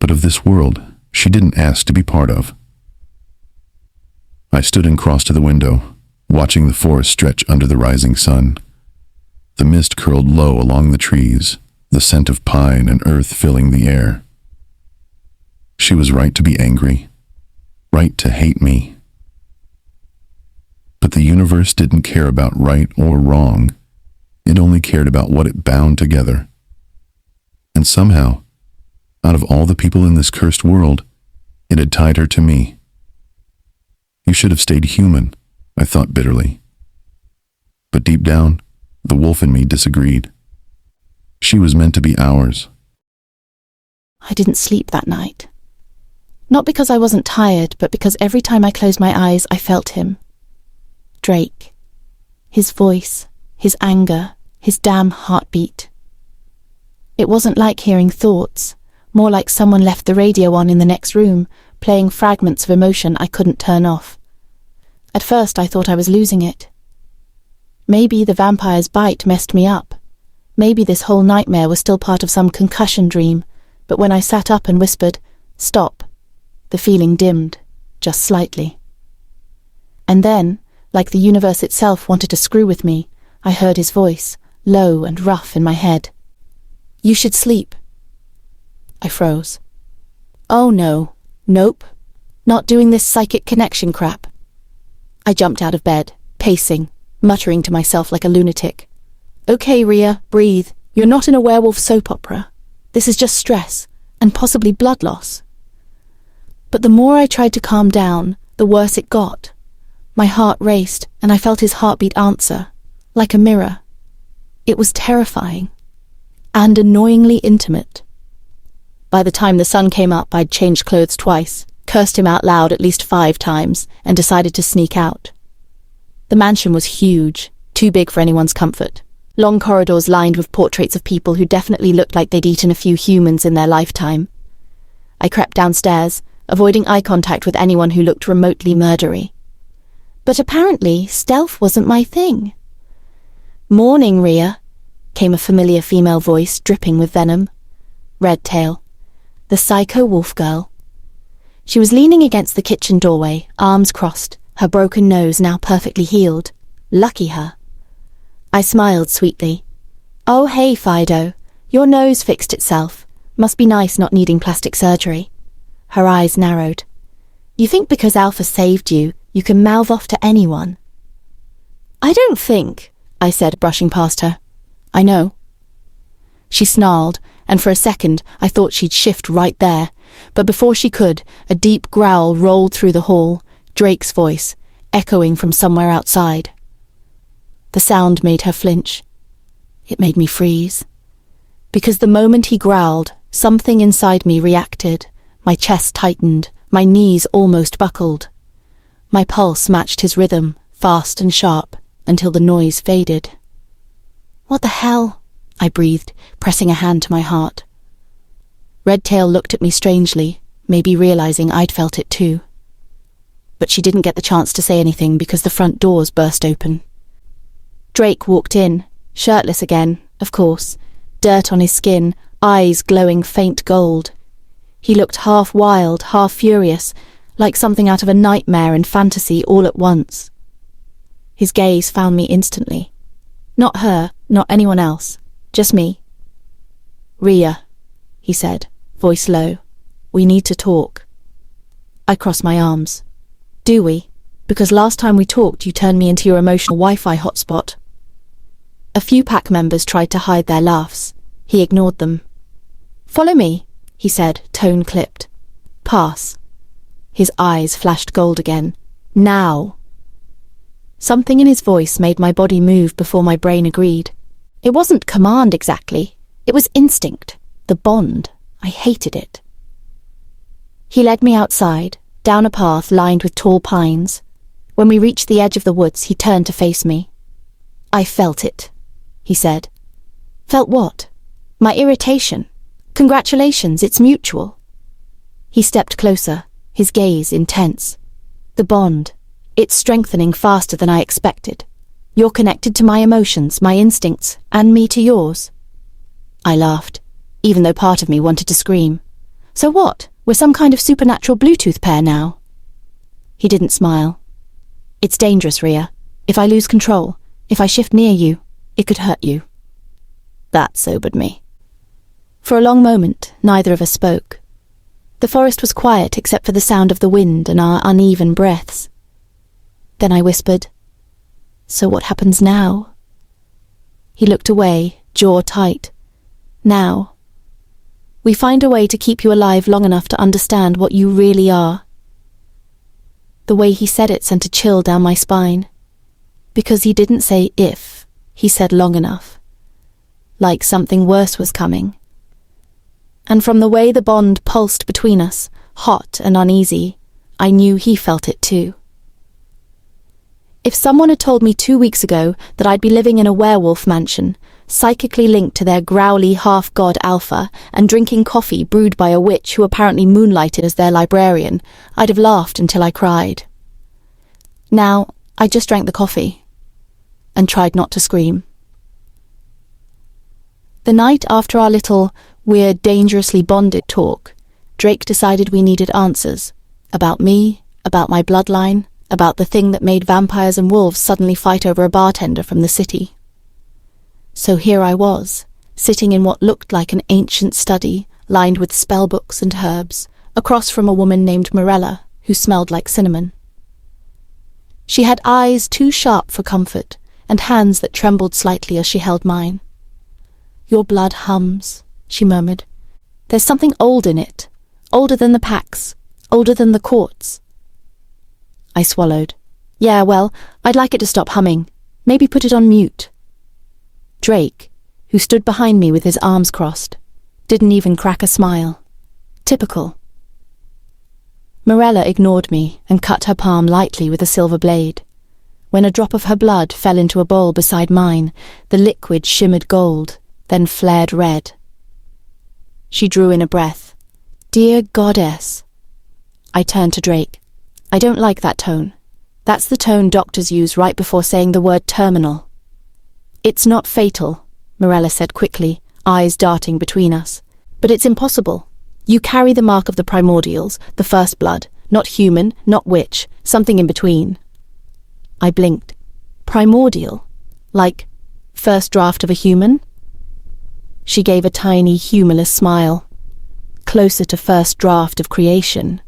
but of this world she didn't ask to be part of. I stood and crossed to the window, watching the forest stretch under the rising sun. The mist curled low along the trees, the scent of pine and earth filling the air. She was right to be angry, right to hate me. But the universe didn't care about right or wrong. It only cared about what it bound together. And somehow, out of all the people in this cursed world, it had tied her to me. You should have stayed human, I thought bitterly. But deep down, the wolf in me disagreed. She was meant to be ours. I didn't sleep that night. Not because I wasn't tired, but because every time I closed my eyes, I felt him. Drake. His voice, his anger, his damn heartbeat. It wasn't like hearing thoughts, more like someone left the radio on in the next room, playing fragments of emotion I couldn't turn off. At first I thought I was losing it. Maybe the vampire's bite messed me up. Maybe this whole nightmare was still part of some concussion dream, but when I sat up and whispered, "Stop," the feeling dimmed, just slightly. And then, like the universe itself wanted to screw with me, I heard his voice, low and rough in my head. "You should sleep." I froze. Oh no, nope, not doing this psychic connection crap. I jumped out of bed, pacing, muttering to myself like a lunatic. "Okay, Rhea, breathe. You're not in a werewolf soap opera. This is just stress, and possibly blood loss." But the more I tried to calm down, the worse it got. My heart raced, and I felt his heartbeat answer, like a mirror. It was terrifying, and annoyingly intimate. By the time the sun came up, I'd changed clothes twice, cursed him out loud at least 5 times, and decided to sneak out. The mansion was huge, too big for anyone's comfort. Long corridors lined with portraits of people who definitely looked like they'd eaten a few humans in their lifetime. I crept downstairs, avoiding eye contact with anyone who looked remotely murdery. But apparently, stealth wasn't my thing. "Morning, Rhea," came a familiar female voice dripping with venom. Red tail. the psycho wolf girl. She was leaning against the kitchen doorway, arms crossed, her broken nose now perfectly healed. Lucky her. I smiled sweetly. Oh, hey, Fido. Your nose fixed itself. Must be nice not needing plastic surgery. Her eyes narrowed. You think because Alpha saved you, you can mouth off to anyone? I don't think, I said, brushing past her. I know. She snarled, and for a second I thought she'd shift right there, but before she could, a deep growl rolled through the hall, Drake's voice, echoing from somewhere outside. The sound made her flinch. It made me freeze. Because the moment he growled, something inside me reacted. My chest tightened, my knees almost buckled. My pulse matched his rhythm, fast and sharp, until the noise faded. What the hell? I breathed, pressing a hand to my heart. Redtail looked at me strangely, maybe realizing I'd felt it too. But she didn't get the chance to say anything because the front doors burst open. Drake walked in, shirtless again, of course, dirt on his skin, eyes glowing faint gold. He looked half wild, half furious, like something out of a nightmare and fantasy all at once. His gaze found me instantly. Not her, not anyone else, just me. Rhea, he said, voice low. We need to talk. I crossed my arms. Do we? Because last time we talked you turned me into your emotional Wi-Fi hotspot. A few pack members tried to hide their laughs. He ignored them. Follow me, he said, tone clipped. Pass. His eyes flashed gold again. Now. Something in his voice made my body move before my brain agreed. It wasn't command exactly. It was instinct. The bond. I hated it. He led me outside, down a path lined with tall pines. When we reached the edge of the woods, he turned to face me. I felt it, he said. Felt what? My irritation. Congratulations, it's mutual. He stepped closer, his gaze intense. The bond. It's strengthening faster than I expected. You're connected to my emotions, my instincts, and me to yours. I laughed, even though part of me wanted to scream. So what? We're some kind of supernatural Bluetooth pair now. He didn't smile. It's dangerous, Rhea. If I lose control, if I shift near you, it could hurt you. That sobered me. For a long moment, neither of us spoke. The forest was quiet except for the sound of the wind and our uneven breaths. Then I whispered, So what happens now? He looked away, jaw tight. Now. We find a way to keep you alive long enough to understand what you really are. The way he said it sent a chill down my spine. Because he didn't say if, he said long enough. Like something worse was coming. And from the way the bond pulsed between us, hot and uneasy, I knew he felt it too. If someone had told me 2 weeks ago that I'd be living in a werewolf mansion, psychically linked to their growly half-god Alpha and drinking coffee brewed by a witch who apparently moonlighted as their librarian, I'd have laughed until I cried. Now, I just drank the coffee and tried not to scream. The night after our little, we're dangerously bonded talk, Drake decided we needed answers. About me, about my bloodline, about the thing that made vampires and wolves suddenly fight over a bartender from the city. So here I was, sitting in what looked like an ancient study, lined with spellbooks and herbs, across from a woman named Morella, who smelled like cinnamon. She had eyes too sharp for comfort, and hands that trembled slightly as she held mine. Your blood hums, she murmured. There's something old in it, older than the packs, older than the courts. I swallowed. Yeah, well, I'd like it to stop humming. Maybe put it on mute. Drake, who stood behind me with his arms crossed, didn't even crack a smile. Typical. Morella ignored me and cut her palm lightly with a silver blade. When a drop of her blood fell into a bowl beside mine, the liquid shimmered gold, then flared red. She drew in a breath. Dear Goddess. I turned to Drake. I don't like that tone. That's the tone doctors use right before saying the word terminal. It's not fatal, Morella said quickly, eyes darting between us. But it's impossible. You carry the mark of the primordials, the first blood, not human, not witch, something in between. I blinked. Primordial? Like first draft of a human? She gave a tiny, humorless smile. Closer to first draft of creation.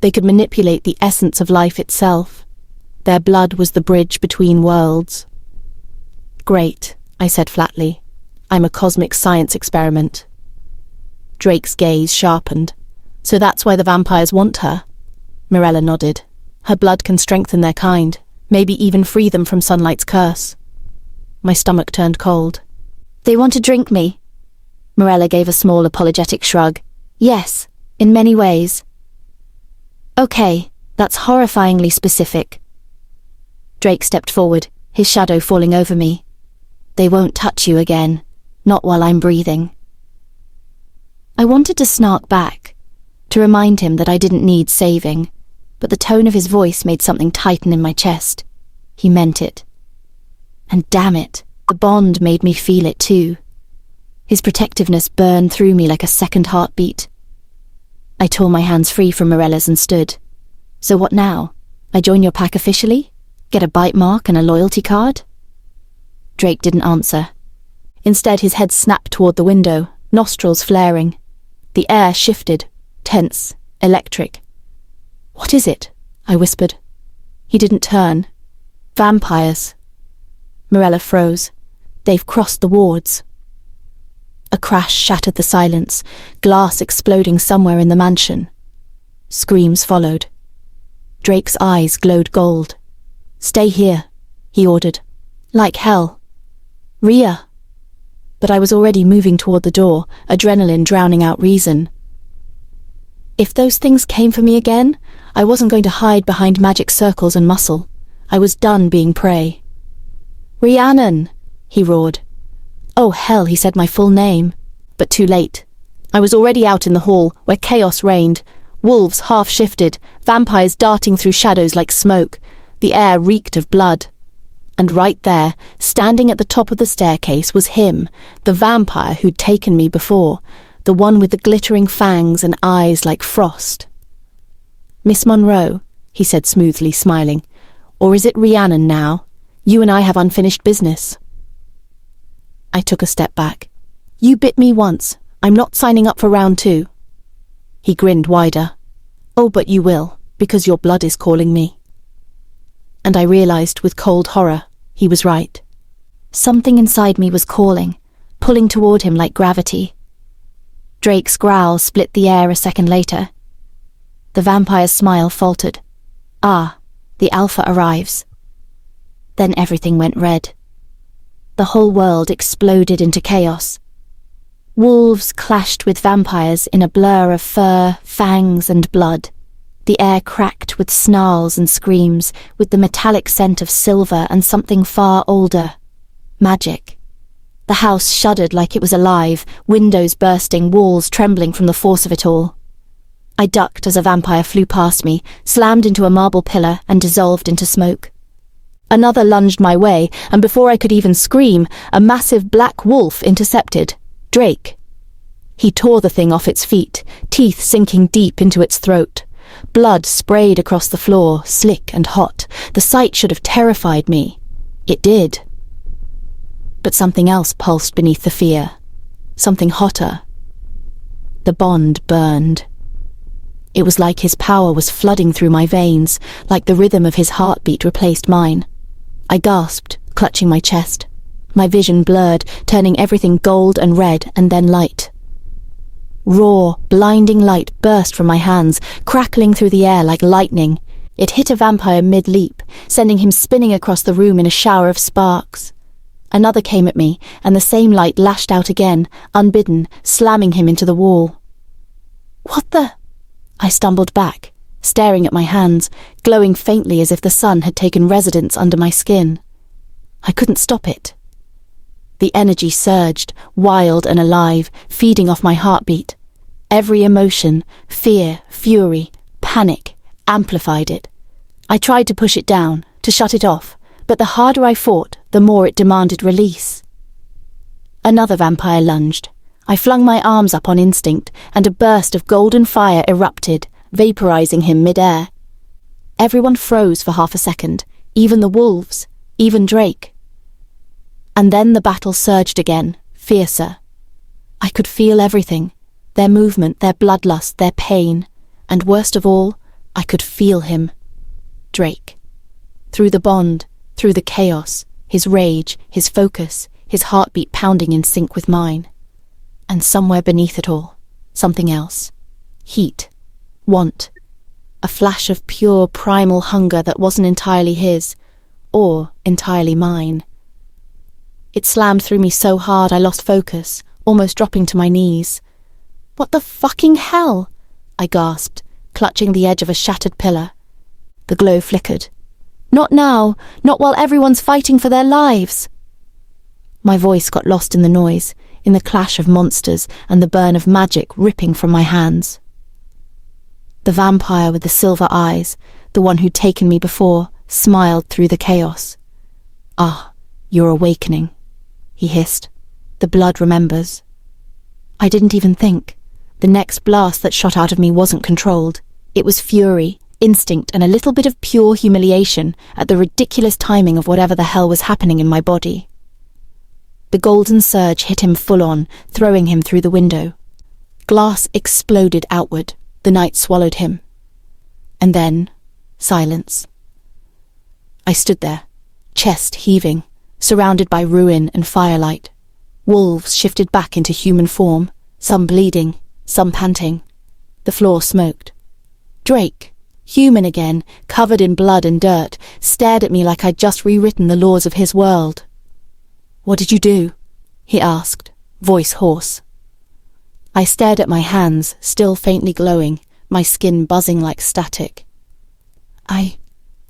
They could manipulate the essence of life itself. Their blood was the bridge between worlds. Great, I said flatly. I'm a cosmic science experiment. Drake's gaze sharpened. So that's why the vampires want her? Mirella nodded. Her blood can strengthen their kind, maybe even free them from sunlight's curse. My stomach turned cold. They want to drink me. Mirella gave a small apologetic shrug. Yes, in many ways. Okay, that's horrifyingly specific. Drake stepped forward, his shadow falling over me. They won't touch you again, not while I'm breathing. I wanted to snark back, to remind him that I didn't need saving, but the tone of his voice made something tighten in my chest. He meant it. And damn it, the bond made me feel it too. His protectiveness burned through me like a second heartbeat. I tore my hands free from Mirella's and stood. So what now? I join your pack officially? Get a bite mark and a loyalty card? Drake didn't answer. Instead, his head snapped toward the window, nostrils flaring. The air shifted, tense, electric. What is it? I whispered. He didn't turn. Vampires. Mirella froze. They've crossed the wards. A crash shattered the silence, glass exploding somewhere in the mansion. Screams followed. Drake's eyes glowed gold. Stay here, he ordered. Like hell. Rhea. But I was already moving toward the door, adrenaline drowning out reason. If those things came for me again, I wasn't going to hide behind magic circles and muscle. I was done being prey. Rhiannon, he roared. Oh hell, he said my full name. But too late. I was already out in the hall, where chaos reigned. Wolves half-shifted, vampires darting through shadows like smoke. The air reeked of blood. And right there, standing at the top of the staircase, was him, the vampire who'd taken me before, the one with the glittering fangs and eyes like frost. Miss Monroe, he said smoothly, smiling. Or is it Rhiannon now? You and I have unfinished business. I took a step back. You bit me once. I'm not signing up for round 2. He grinned wider. Oh, but you will, because your blood is calling me. And I realized with cold horror, he was right. Something inside me was calling, pulling toward him like gravity. Drake's growl split the air a second later. The vampire's smile faltered. Ah, the alpha arrives. Then everything went red. The whole world exploded into chaos. Wolves clashed with vampires in a blur of fur, fangs, and blood. The air cracked with snarls and screams, with the metallic scent of silver and something far older. Magic. The house shuddered like it was alive, windows bursting, walls trembling from the force of it all. I ducked as a vampire flew past me, slammed into a marble pillar, and dissolved into smoke. Another lunged my way, and before I could even scream, a massive black wolf intercepted. Drake. He tore the thing off its feet, teeth sinking deep into its throat. Blood sprayed across the floor, slick and hot. The sight should have terrified me. It did. But something else pulsed beneath the fear. Something hotter. The bond burned. It was like his power was flooding through my veins, like the rhythm of his heartbeat replaced mine. I gasped, clutching my chest. My vision blurred, turning everything gold and red and then light. Raw, blinding light burst from my hands, crackling through the air like lightning. It hit a vampire mid-leap, sending him spinning across the room in a shower of sparks. Another came at me, and the same light lashed out again, unbidden, slamming him into the wall. What the? I stumbled back, staring at my hands, glowing faintly as if the sun had taken residence under my skin. I couldn't stop it. The energy surged, wild and alive, feeding off my heartbeat. Every emotion, fear, fury, panic, amplified it. I tried to push it down, to shut it off, but the harder I fought, the more it demanded release. Another vampire lunged. I flung my arms up on instinct, and a burst of golden fire erupted, vaporizing him mid-air. Everyone froze for half a second, even the wolves, even Drake. And then the battle surged again, fiercer. I could feel everything, their movement, their bloodlust, their pain, and worst of all, I could feel him. Drake. Through the bond, through the chaos, his rage, his focus, his heartbeat pounding in sync with mine. And somewhere beneath it all, something else. Heat. Want. A flash of pure primal hunger that wasn't entirely his, or entirely mine. It slammed through me so hard I lost focus, almost dropping to my knees. "What the fucking hell?" I gasped, clutching the edge of a shattered pillar. The glow flickered. "Not now, not while everyone's fighting for their lives." My voice got lost in the noise, in the clash of monsters and the burn of magic ripping from my hands. The vampire with the silver eyes, the one who'd taken me before, smiled through the chaos. "Ah, you're awakening," he hissed. "The blood remembers." I didn't even think. The next blast that shot out of me wasn't controlled. It was fury, instinct, and a little bit of pure humiliation at the ridiculous timing of whatever the hell was happening in my body. The golden surge hit him full on, throwing him through the window. Glass exploded outward. The night swallowed him. And then, silence. I stood there, chest heaving, surrounded by ruin and firelight. Wolves shifted back into human form, some bleeding, some panting. The floor smoked. Drake, human again, covered in blood and dirt, stared at me like I'd just rewritten the laws of his world. "What did you do?" he asked, voice hoarse. I stared at my hands, still faintly glowing, my skin buzzing like static. "I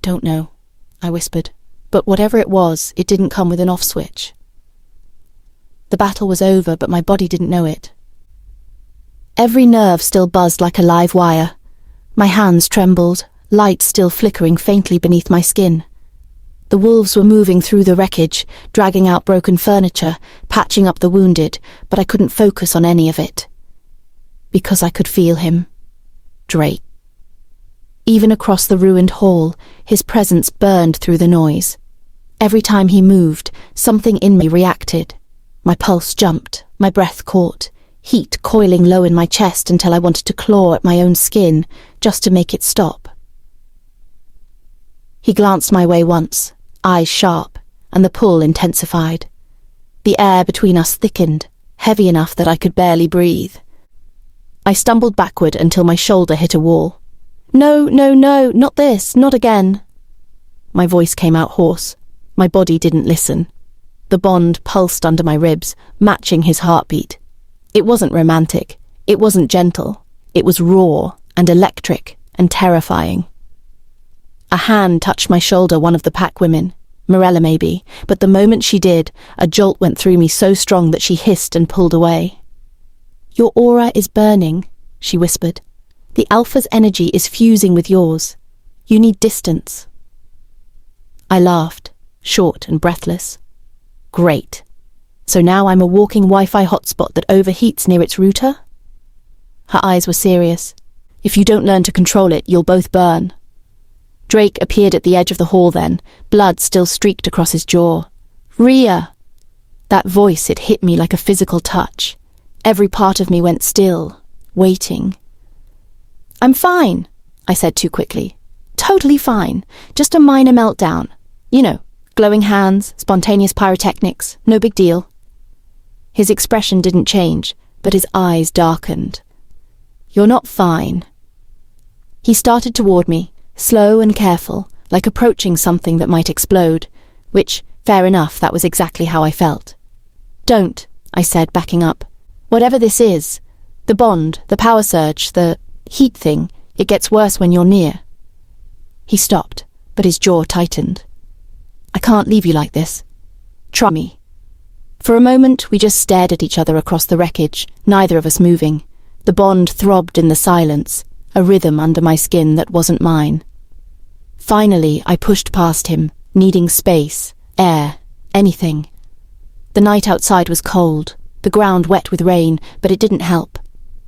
don't know," I whispered, but whatever it was, it didn't come with an off switch. The battle was over, but my body didn't know it. Every nerve still buzzed like a live wire. My hands trembled, light still flickering faintly beneath my skin. The wolves were moving through the wreckage, dragging out broken furniture, patching up the wounded, but I couldn't focus on any of it. Because I could feel him. Drake. Even across the ruined hall, his presence burned through the noise. Every time he moved, something in me reacted. My pulse jumped, my breath caught, heat coiling low in my chest until I wanted to claw at my own skin, just to make it stop. He glanced my way once, eyes sharp, and the pull intensified. The air between us thickened, heavy enough that I could barely breathe. I stumbled backward until my shoulder hit a wall. "No, no, no, not this, not again." My voice came out hoarse. My body didn't listen. The bond pulsed under my ribs, matching his heartbeat. It wasn't romantic. It wasn't gentle. It was raw and electric and terrifying. A hand touched my shoulder, one of the pack women, Morella maybe, but the moment she did, a jolt went through me so strong that she hissed and pulled away. "Your aura is burning," she whispered. "The Alpha's energy is fusing with yours. You need distance." I laughed, short and breathless. Great. So now I'm a walking Wi-Fi hotspot that overheats near its router? Her eyes were serious. "If you don't learn to control it, you'll both burn." Drake appeared at the edge of the hall then, blood still streaked across his jaw. "Rhea!" That voice, it hit me like a physical touch. Every part of me went still, waiting. "I'm fine," I said too quickly. "Totally fine. Just a minor meltdown. You know, glowing hands, spontaneous pyrotechnics, no big deal." His expression didn't change, but his eyes darkened. "You're not fine." He started toward me, slow and careful, like approaching something that might explode, which, fair enough, that was exactly how I felt. "Don't," I said, backing up. "Whatever this is, the bond, the power surge, the heat thing, it gets worse when you're near." He stopped, but his jaw tightened. "I can't leave you like this. Try me." For a moment, we just stared at each other across the wreckage, neither of us moving. The bond throbbed in the silence, a rhythm under my skin that wasn't mine. Finally, I pushed past him, needing space, air, anything. The night outside was cold, the ground wet with rain, but it didn't help.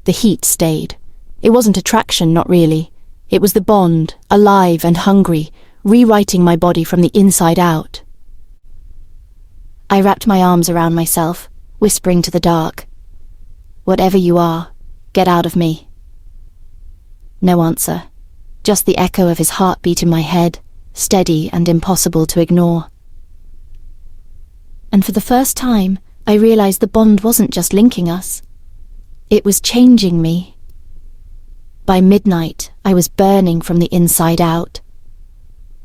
The heat stayed. It wasn't attraction, not really. It was the bond, alive and hungry, rewriting my body from the inside out. I wrapped my arms around myself, whispering to the dark, "Whatever you are, get out of me." No answer, just the echo of his heartbeat in my head, steady and impossible to ignore. And for the first time, I realized the bond wasn't just linking us. It was changing me. By midnight, I was burning from the inside out.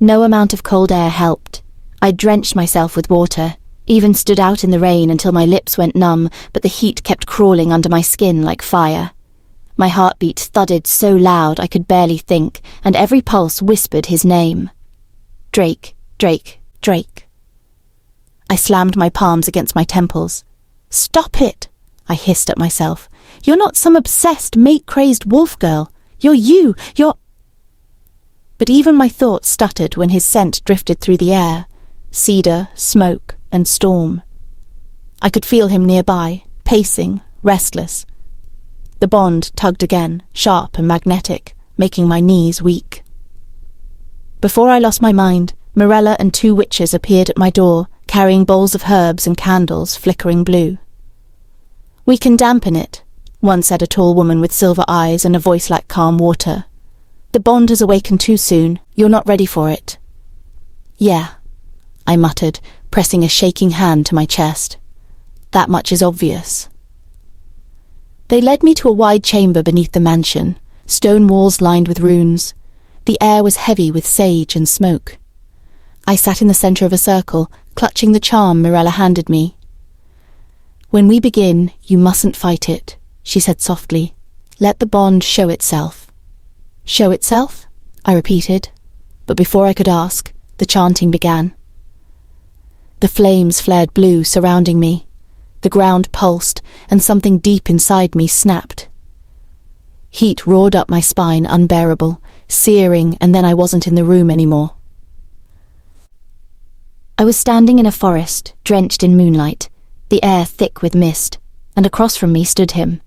No amount of cold air helped. I drenched myself with water, even stood out in the rain until my lips went numb, but the heat kept crawling under my skin like fire. My heartbeat thudded so loud I could barely think, and every pulse whispered his name. Drake, Drake, Drake. I slammed my palms against my temples. "Stop it!" I hissed at myself. "You're not some obsessed, mate-crazed wolf girl. You're you, you're—" But even my thoughts stuttered when his scent drifted through the air. Cedar, smoke, and storm. I could feel him nearby, pacing, restless. The bond tugged again, sharp and magnetic, making my knees weak. Before I lost my mind, Morella and 2 witches appeared at my door, carrying bowls of herbs and candles flickering blue. "We can dampen it," one said, a tall woman with silver eyes and a voice like calm water. "The bond has awakened too soon. You're not ready for it." "Yeah," I muttered, pressing a shaking hand to my chest. "That much is obvious." They led me to a wide chamber beneath the mansion, stone walls lined with runes. The air was heavy with sage and smoke. I sat in the centre of a circle, clutching the charm Morella handed me. "When we begin, you mustn't fight it," she said softly. "Let the bond show itself." "Show itself?" I repeated, but before I could ask, the chanting began. The flames flared blue surrounding me. The ground pulsed, and something deep inside me snapped. Heat roared up my spine, unbearable, searing, and then I wasn't in the room anymore. I was standing in a forest, drenched in moonlight, the air thick with mist, and across from me stood him.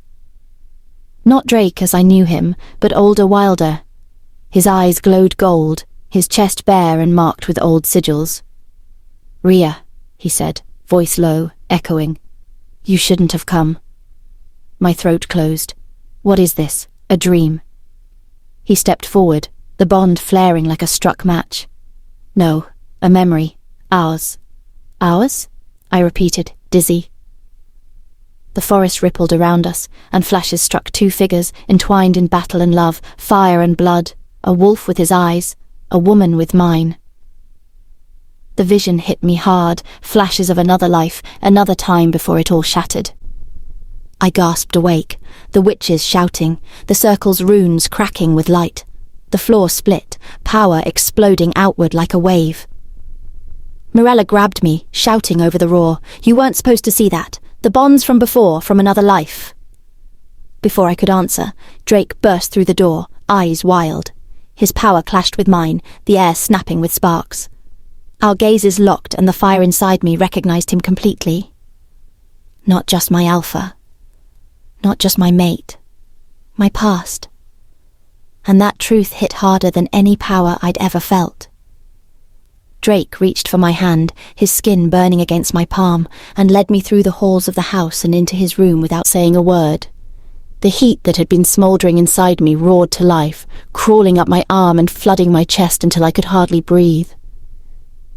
Not Drake as I knew him, but older, wilder. His eyes glowed gold, his chest bare and marked with old sigils. "Rhea," he said, voice low, echoing. "You shouldn't have come." My throat closed. What is this? A dream? He stepped forward, the bond flaring like a struck match. "No, a memory. Ours." "Ours?" I repeated, dizzy. The forest rippled around us, and flashes struck 2 figures, entwined in battle and love, fire and blood, a wolf with his eyes, a woman with mine. The vision hit me hard, flashes of another life, another time before it all shattered. I gasped awake, the witches shouting, the circle's runes cracking with light. The floor split, power exploding outward like a wave. Morella grabbed me, shouting over the roar, "You weren't supposed to see that. The bonds from before, from another life." Before I could answer, Drake burst through the door, eyes wild. His power clashed with mine, the air snapping with sparks. Our gazes locked, and the fire inside me recognized him completely. Not just my alpha. Not just my mate. My past. And that truth hit harder than any power I'd ever felt. Drake reached for my hand, his skin burning against my palm, and led me through the halls of the house and into his room without saying a word. The heat that had been smouldering inside me roared to life, crawling up my arm and flooding my chest until I could hardly breathe.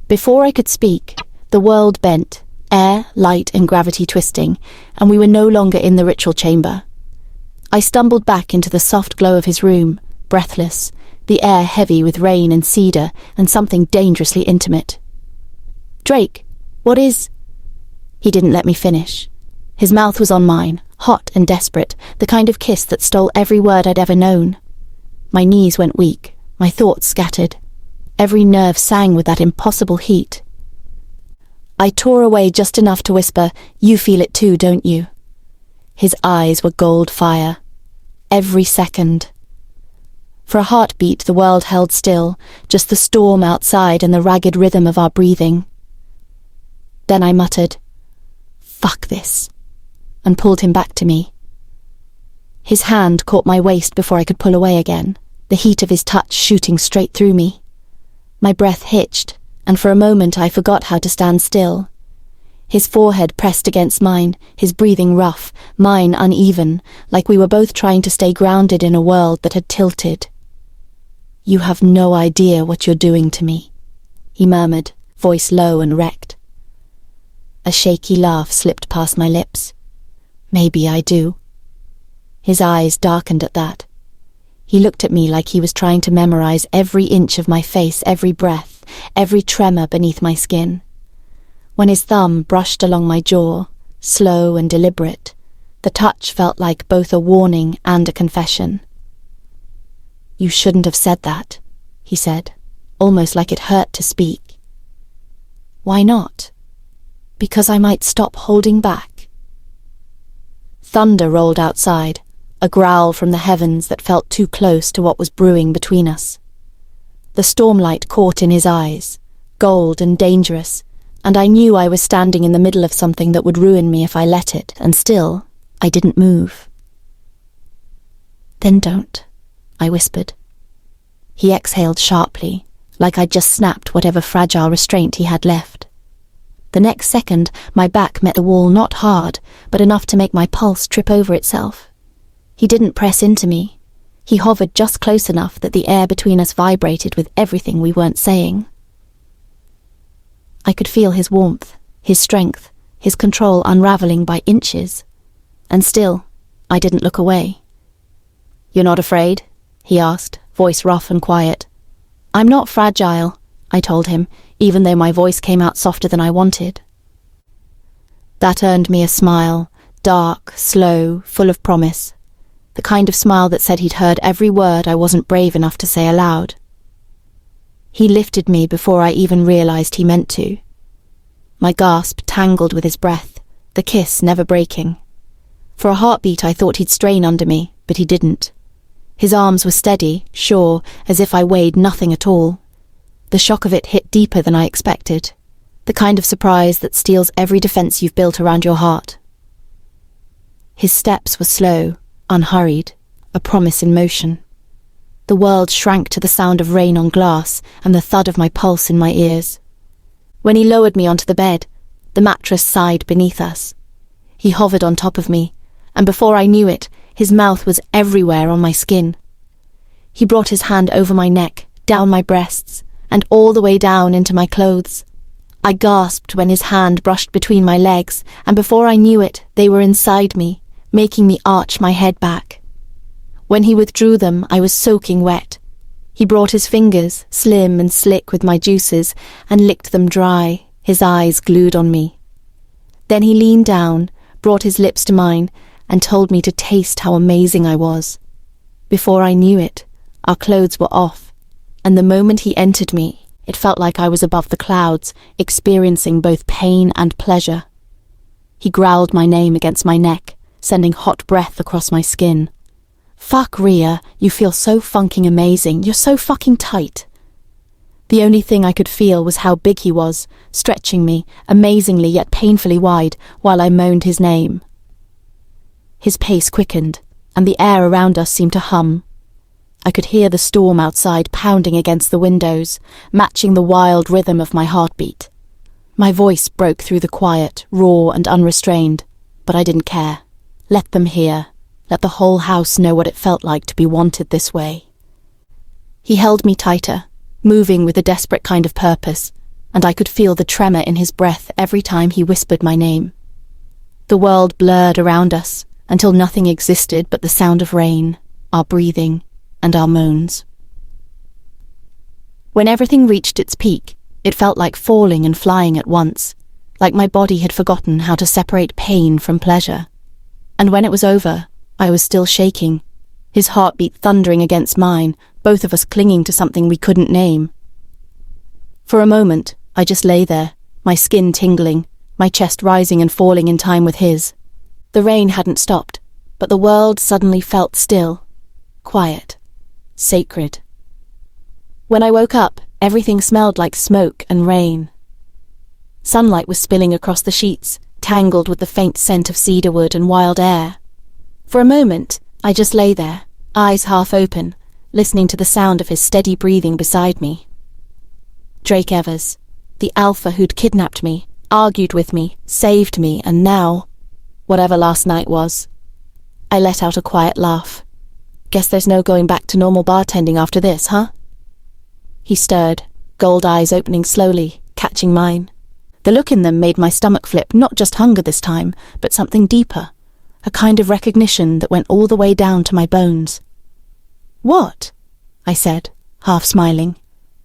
Before I could speak, the world bent, air, light, and gravity twisting, and we were no longer in the ritual chamber. I stumbled back into the soft glow of his room, breathless, the air heavy with rain and cedar and something dangerously intimate. "Drake, what is—" He didn't let me finish. His mouth was on mine, hot and desperate, the kind of kiss that stole every word I'd ever known. My knees went weak, my thoughts scattered. Every nerve sang with that impossible heat. I tore away just enough to whisper, "You feel it too, don't you?" His eyes were gold fire. Every second. For a heartbeat, the world held still, just the storm outside and the ragged rhythm of our breathing. Then I muttered, "Fuck this." and pulled him back to me. His hand caught my waist before I could pull away again, the heat of his touch shooting straight through me. My breath hitched, and for a moment I forgot how to stand still. His forehead pressed against mine, his breathing rough, mine uneven, like we were both trying to stay grounded in a world that had tilted. "You have no idea what you're doing to me," he murmured, voice low and wrecked. A shaky laugh slipped past my lips. "Maybe I do." His eyes darkened at that. He looked at me like he was trying to memorize every inch of my face, every breath, every tremor beneath my skin. When his thumb brushed along my jaw, slow and deliberate, the touch felt like both a warning and a confession. "You shouldn't have said that," he said, almost like it hurt to speak. "Why not?" "Because I might stop holding back." Thunder rolled outside, a growl from the heavens that felt too close to what was brewing between us. The stormlight caught in his eyes, gold and dangerous, and I knew I was standing in the middle of something that would ruin me if I let it, and still, I didn't move. "Then don't," I whispered. He exhaled sharply, like I'd just snapped whatever fragile restraint he had left. The next second, my back met the wall, not hard, but enough to make my pulse trip over itself. He didn't press into me. He hovered just close enough that the air between us vibrated with everything we weren't saying. I could feel his warmth, his strength, his control unraveling by inches. And still, I didn't look away. "You're not afraid?" he asked, voice rough and quiet. "I'm not fragile," I told him, even though my voice came out softer than I wanted. That earned me a smile, dark, slow, full of promise. The kind of smile that said he'd heard every word I wasn't brave enough to say aloud. He lifted me before I even realized he meant to. My gasp tangled with his breath, the kiss never breaking. For a heartbeat I thought he'd strain under me, but he didn't. His arms were steady, sure, as if I weighed nothing at all. The shock of it hit deeper than I expected, the kind of surprise that steals every defense you've built around your heart. His steps were slow, unhurried, a promise in motion. The world shrank to the sound of rain on glass and the thud of my pulse in my ears. When he lowered me onto the bed, the mattress sighed beneath us. He hovered on top of me, and before I knew it, his mouth was everywhere on my skin. He brought his hand over my neck, down my breasts, and all the way down into my clothes. I gasped when his hand brushed between my legs, and before I knew it, they were inside me, making me arch my head back. When he withdrew them, I was soaking wet. He brought his fingers, slim and slick with my juices, and licked them dry, his eyes glued on me. Then he leaned down, brought his lips to mine, and told me to taste how amazing I was. Before I knew it, our clothes were off, and the moment he entered me, it felt like I was above the clouds, experiencing both pain and pleasure. He growled my name against my neck, sending hot breath across my skin. "Fuck, Rhea, you feel so fucking amazing, you're so fucking tight." The only thing I could feel was how big he was, stretching me, amazingly yet painfully wide, while I moaned his name. His pace quickened, and the air around us seemed to hum. I could hear the storm outside pounding against the windows, matching the wild rhythm of my heartbeat. My voice broke through the quiet, raw and unrestrained, but I didn't care. Let them hear. Let the whole house know what it felt like to be wanted this way. He held me tighter, moving with a desperate kind of purpose, and I could feel the tremor in his breath every time he whispered my name. The world blurred around us, until nothing existed but the sound of rain, our breathing, and our moans. When everything reached its peak, it felt like falling and flying at once, like my body had forgotten how to separate pain from pleasure. And when it was over, I was still shaking, his heartbeat thundering against mine, both of us clinging to something we couldn't name. For a moment, I just lay there, my skin tingling, my chest rising and falling in time with his. The rain hadn't stopped, but the world suddenly felt still, quiet, sacred. When I woke up, everything smelled like smoke and rain. Sunlight was spilling across the sheets, tangled with the faint scent of cedarwood and wild air. For a moment, I just lay there, eyes half open, listening to the sound of his steady breathing beside me. Drake Evers, the alpha who'd kidnapped me, argued with me, saved me, and now, whatever last night was. I let out a quiet laugh. Guess there's no going back to normal bartending after this, huh? He stirred, gold eyes opening slowly, catching mine. The look in them made my stomach flip, not just hunger this time, but something deeper, a kind of recognition that went all the way down to my bones. "What?" I said, half smiling.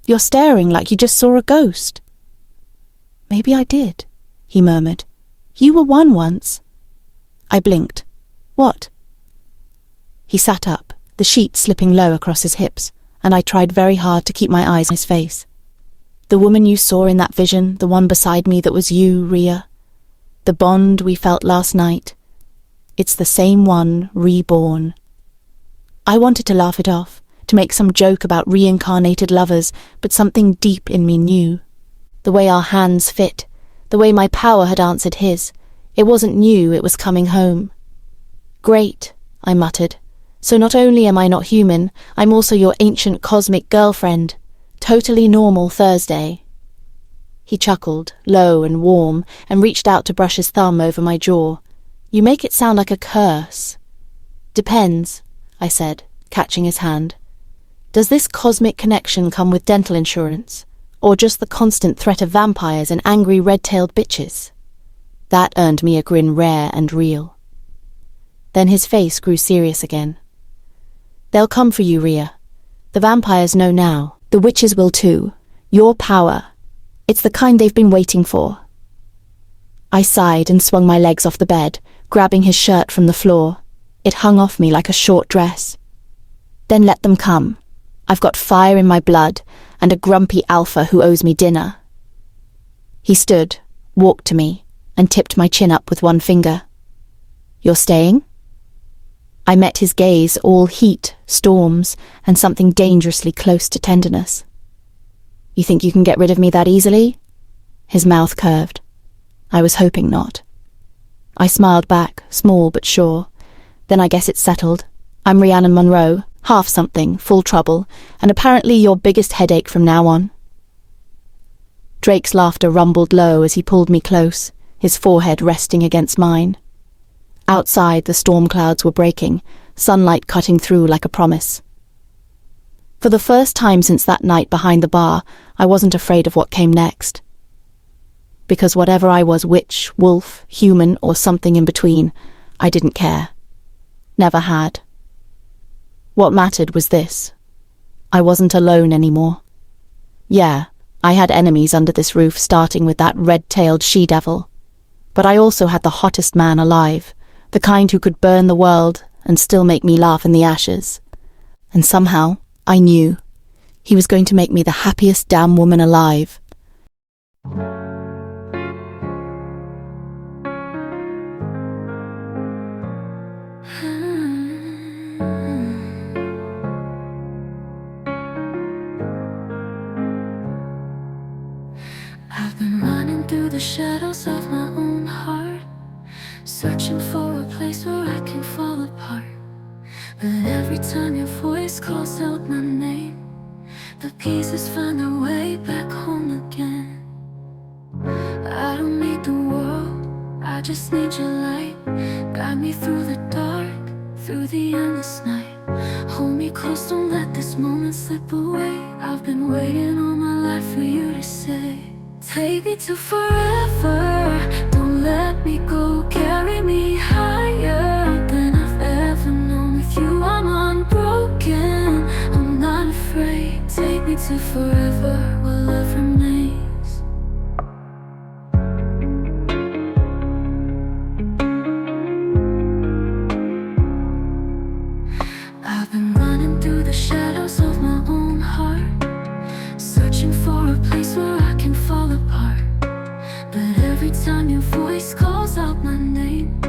"You're staring like you just saw a ghost." "Maybe I did," he murmured. "You were one once." I blinked. "What?" He sat up, the sheet slipping low across his hips, and I tried very hard to keep my eyes on his face. "The woman you saw in that vision, the one beside me that was you, Rhea. The bond we felt last night. It's the same one, reborn." I wanted to laugh it off, to make some joke about reincarnated lovers, but something deep in me knew. The way our hands fit, the way my power had answered his. It wasn't new, it was coming home. "Great," I muttered. "So not only am I not human, I'm also your ancient cosmic girlfriend. Totally normal Thursday." He chuckled, low and warm, and reached out to brush his thumb over my jaw. "You make it sound like a curse." "Depends," I said, catching his hand. "Does this cosmic connection come with dental insurance, or just the constant threat of vampires and angry red-tailed bitches?" That earned me a grin rare and real. Then his face grew serious again. "They'll come for you, Rhea. The vampires know now. The witches will too. Your power. It's the kind they've been waiting for." I sighed and swung my legs off the bed, grabbing his shirt from the floor. It hung off me like a short dress. "Then let them come. I've got fire in my blood, and a grumpy alpha who owes me dinner." He stood, walked to me, and tipped my chin up with one finger. "You're staying?" I met his gaze, all heat, storms, and something dangerously close to tenderness. "You think you can get rid of me that easily?" His mouth curved. I was hoping not. I smiled back, small but sure. "Then I guess it's settled. I'm Rhiannon Monroe, half something, full trouble, and apparently your biggest headache from now on." Drake's laughter rumbled low as he pulled me close, his forehead resting against mine. Outside, the storm clouds were breaking, sunlight cutting through like a promise. For the first time since that night behind the bar, I wasn't afraid of what came next. Because whatever I was, witch, wolf, human, or something in between, I didn't care. Never had. What mattered was this. I wasn't alone anymore. Yeah, I had enemies under this roof, starting with that red-tailed she-devil. But I also had the hottest man alive, the kind who could burn the world and still make me laugh in the ashes. And somehow, I knew, he was going to make me the happiest damn woman alive. I've been running through the shadows of my own heart, searching for a place where I can fall apart. But every time your voice calls out my name, the pieces find their way back home again. I don't need the world, I just need your light. Guide me through the dark, through the endless night. Hold me close, don't let this moment slip away. I've been waiting all my life for you to say, take me to forever, don't let me go. Carry me higher than I've ever known. With you I'm unbroken, I'm not afraid. Take me to forever, where love remains. I've been running through the shadows of my own heart, searching for a place where I can fall apart. But every time your voice calls out my name,